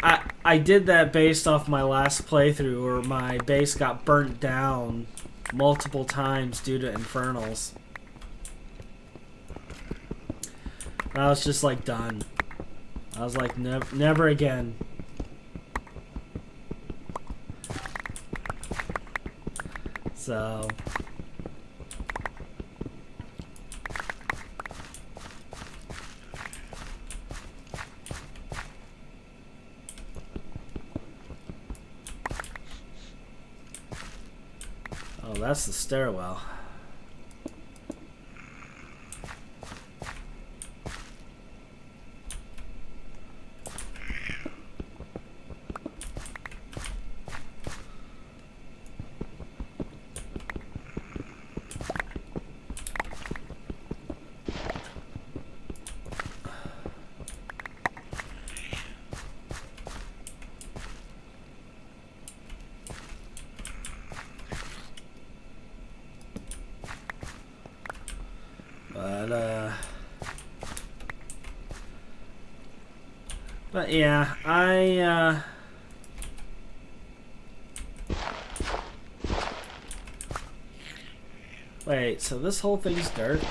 I did that based off my last playthrough where my base got burnt down multiple times due to Infernals. I was just like, done. I was like, never again. So oh, that's the stairwell. But yeah, wait, so this whole thing's dirt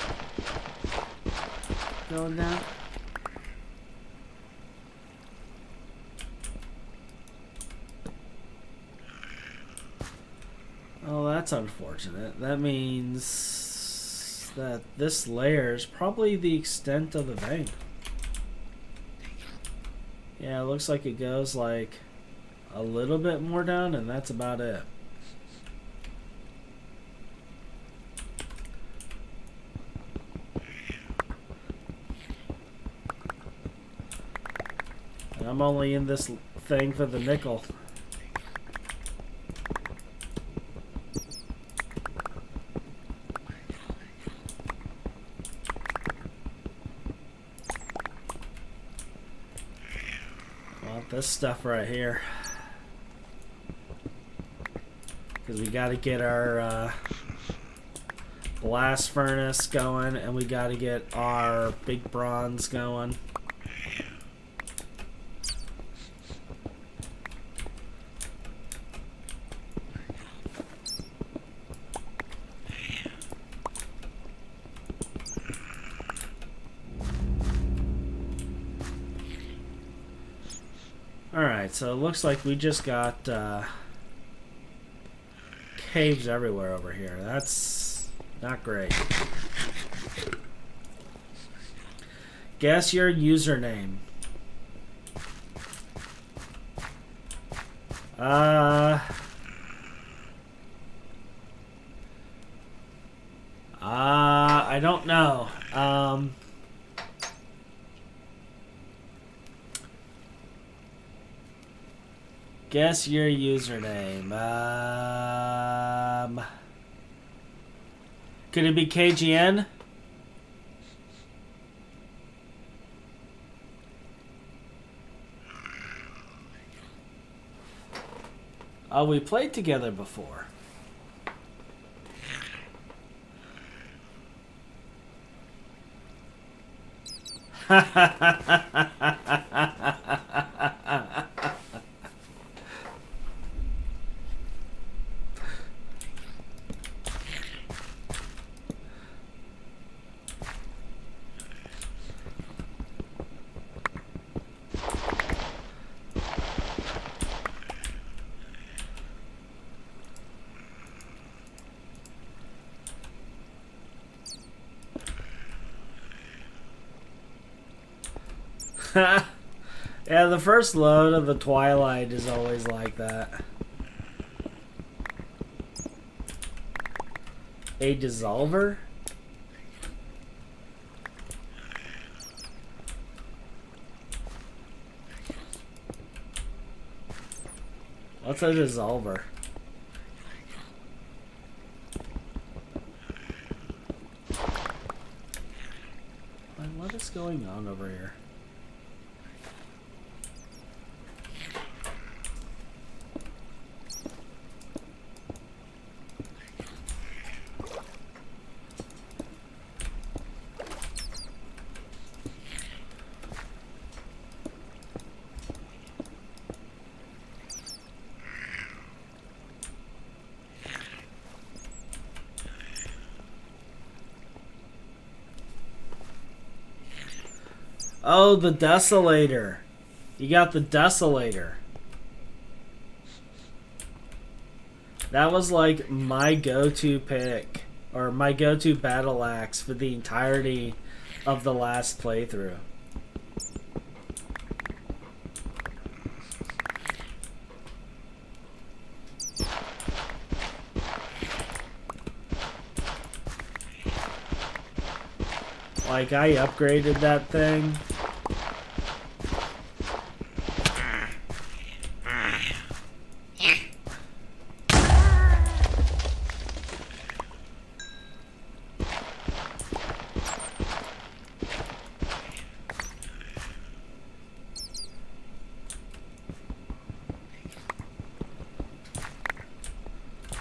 going down? Oh, that's unfortunate. That means that this layer is probably the extent of the vein. Yeah, it looks like it goes like a little bit more down, and that's about it. And I'm only in this thing for the nickel. This stuff right here, because we got to get our blast furnace going, and we got to get our big bronze going. Alright, so it looks like we just got caves everywhere over here. That's not great. Guess your username. I don't know. Guess your username. Could it be KGN? Oh, we played together before. Yeah, the first load of the Twilight is always like that. A dissolver? What's a dissolver? What is going on over here? Oh, the Desolator. You got the Desolator. That was like my go-to pick. Or my go-to battle axe for the entirety of the last playthrough. Like, I upgraded that thing.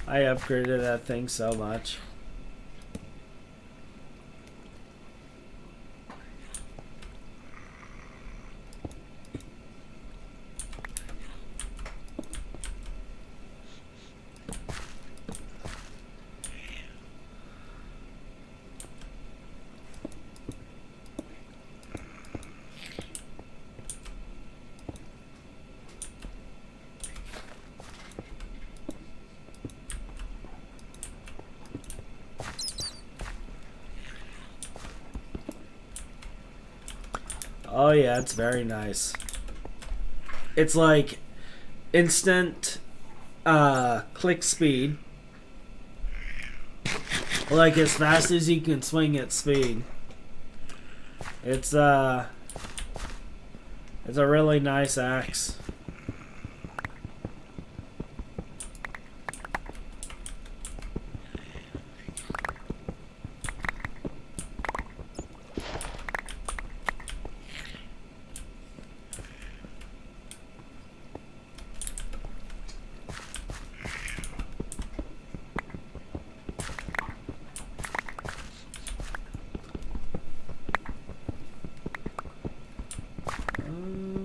I upgraded that thing so much. Oh yeah, it's very nice. It's like instant click speed. Like as fast as you can swing at speed. It's a really nice axe.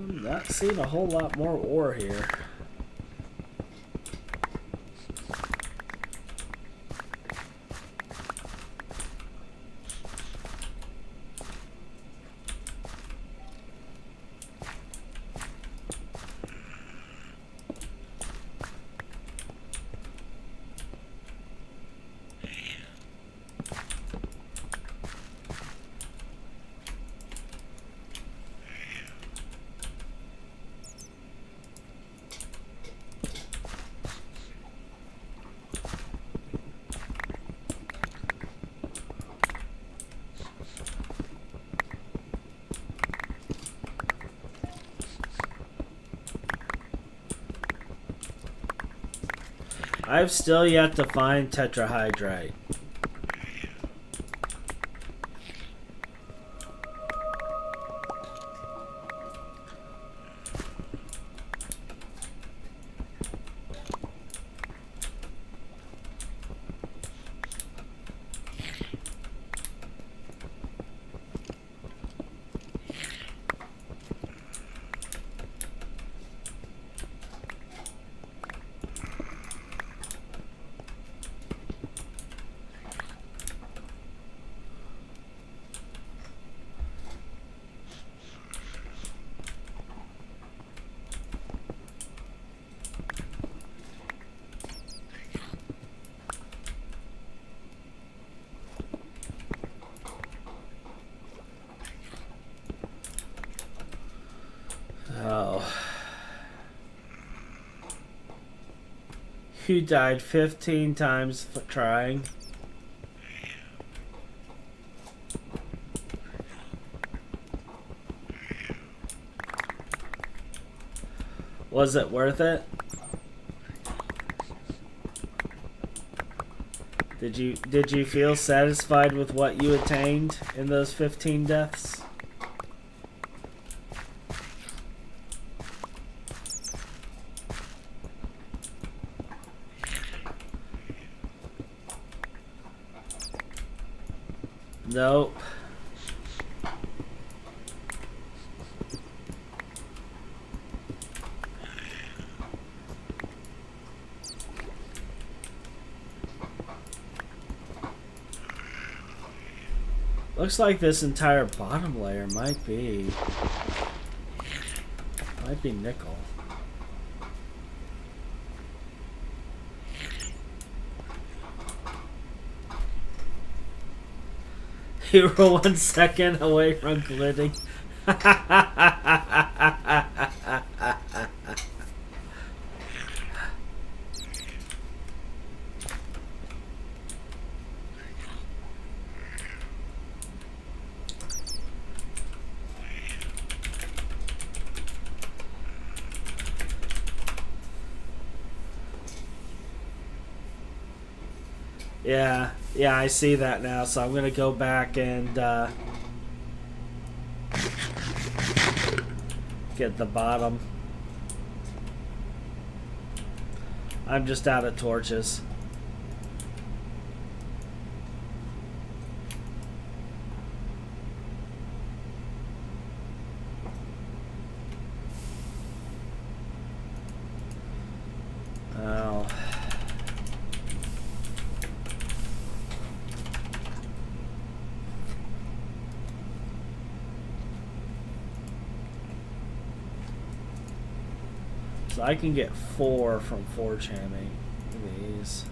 Not seeing a whole lot more ore here. I've still yet to find tetrahydrite. Who died 15 times for trying? Was it worth it? Did you feel satisfied with what you attained in those 15 deaths? Nope. Looks like this entire bottom layer might be nickel. You were 1 second away from glitching. Yeah, I see that now, so I'm gonna go back and get the bottom. I'm just out of torches. Oh. So I can get 4 from 4 chamming these.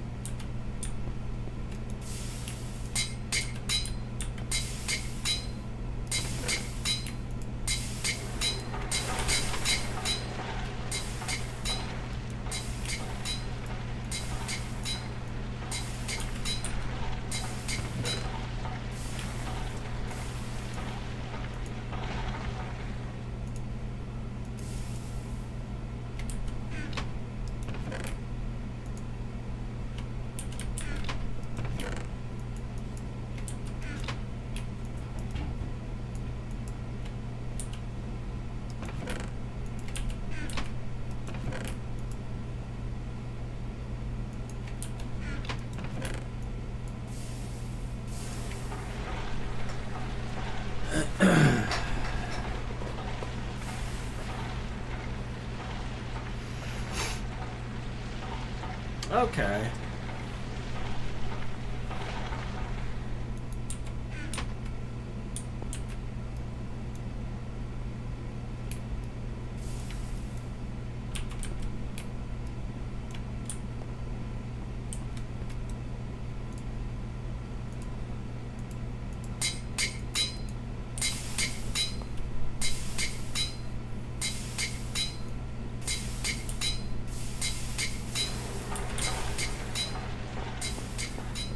Okay.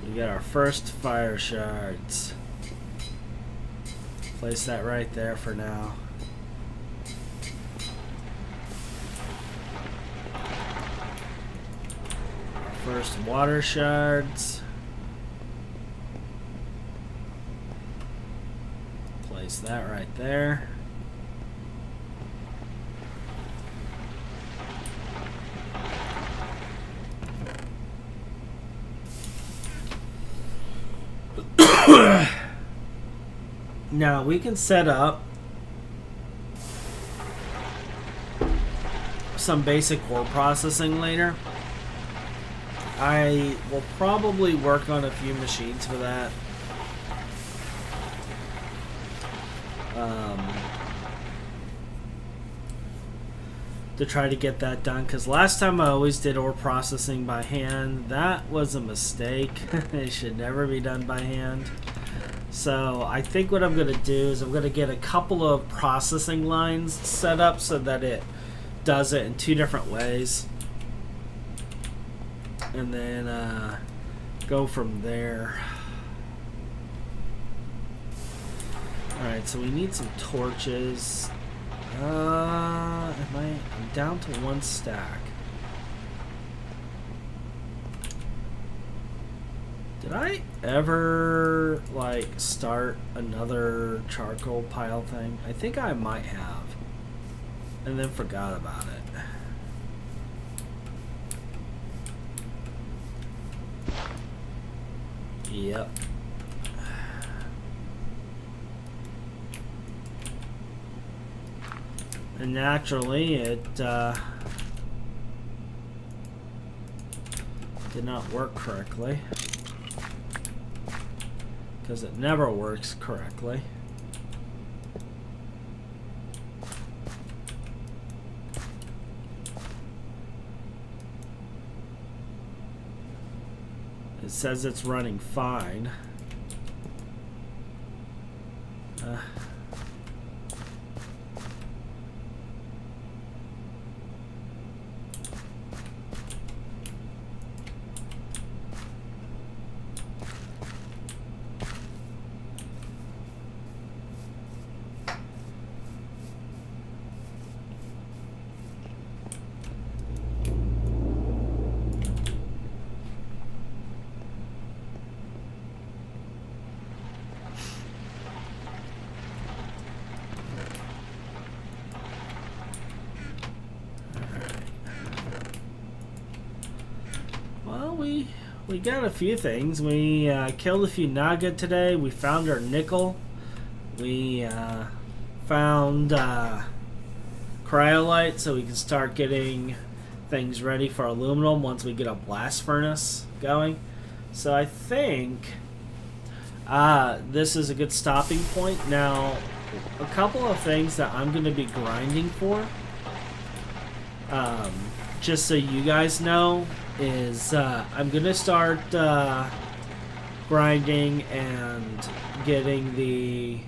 We got our first fire shards. Place that right there for now. Our first water shards. Place that right there. Now we can set up some basic ore processing later. I will probably work on a few machines for that. To try to get that done, because last time I always did ore processing by hand. That was a mistake. It should never be done by hand. So I think what I'm going to do is I'm going to get a couple of processing lines set up so that it does it in 2 different ways. and then go from there. Alright, so we need some torches. I'm down to 1 stack. Did I ever, like, start another charcoal pile thing? I think I might have. And then forgot about it. Yep. And naturally, it did not work correctly. Because it never works correctly. It says it's running fine. We got a few things. We killed a few Naga today. We found our nickel. We found cryolite, so we can start getting things ready for aluminum once we get a blast furnace going. So I think this is a good stopping point. Now, a couple of things that I'm going to be grinding for, just so you guys know, is I'm going to start grinding and getting the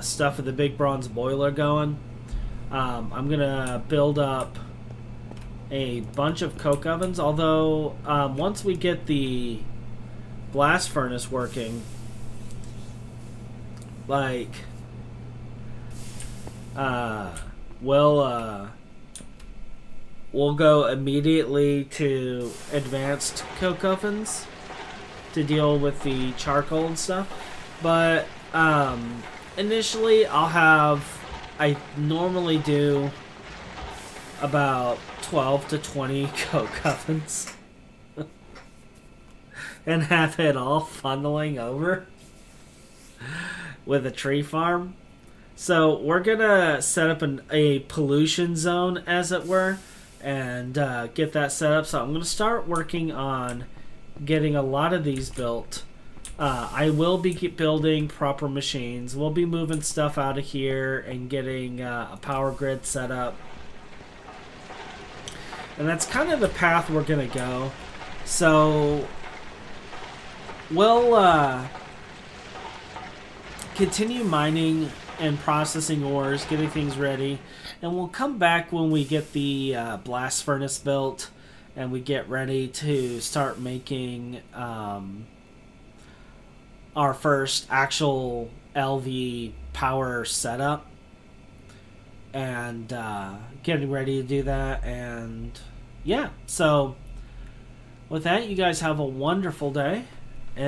stuff of the big bronze boiler going. I'm going to build up a bunch of coke ovens, although once we get the blast furnace working, like, we'll go immediately to advanced coke ovens to deal with the charcoal and stuff. But initially I normally do about 12 to 20 coke ovens and have it all funneling over with a tree farm. So we're gonna set up a pollution zone, as it were, and get that set up. So I'm going to start working on getting a lot of these built. I will be building proper machines. We'll be moving stuff out of here and getting a power grid set up. And that's kind of the path we're going to go. So we'll continue mining and processing ores, getting things ready. And we'll come back when we get the blast furnace built and we get ready to start making our first actual LV power setup. And getting ready to do that. And yeah, so with that, you guys have a wonderful day. And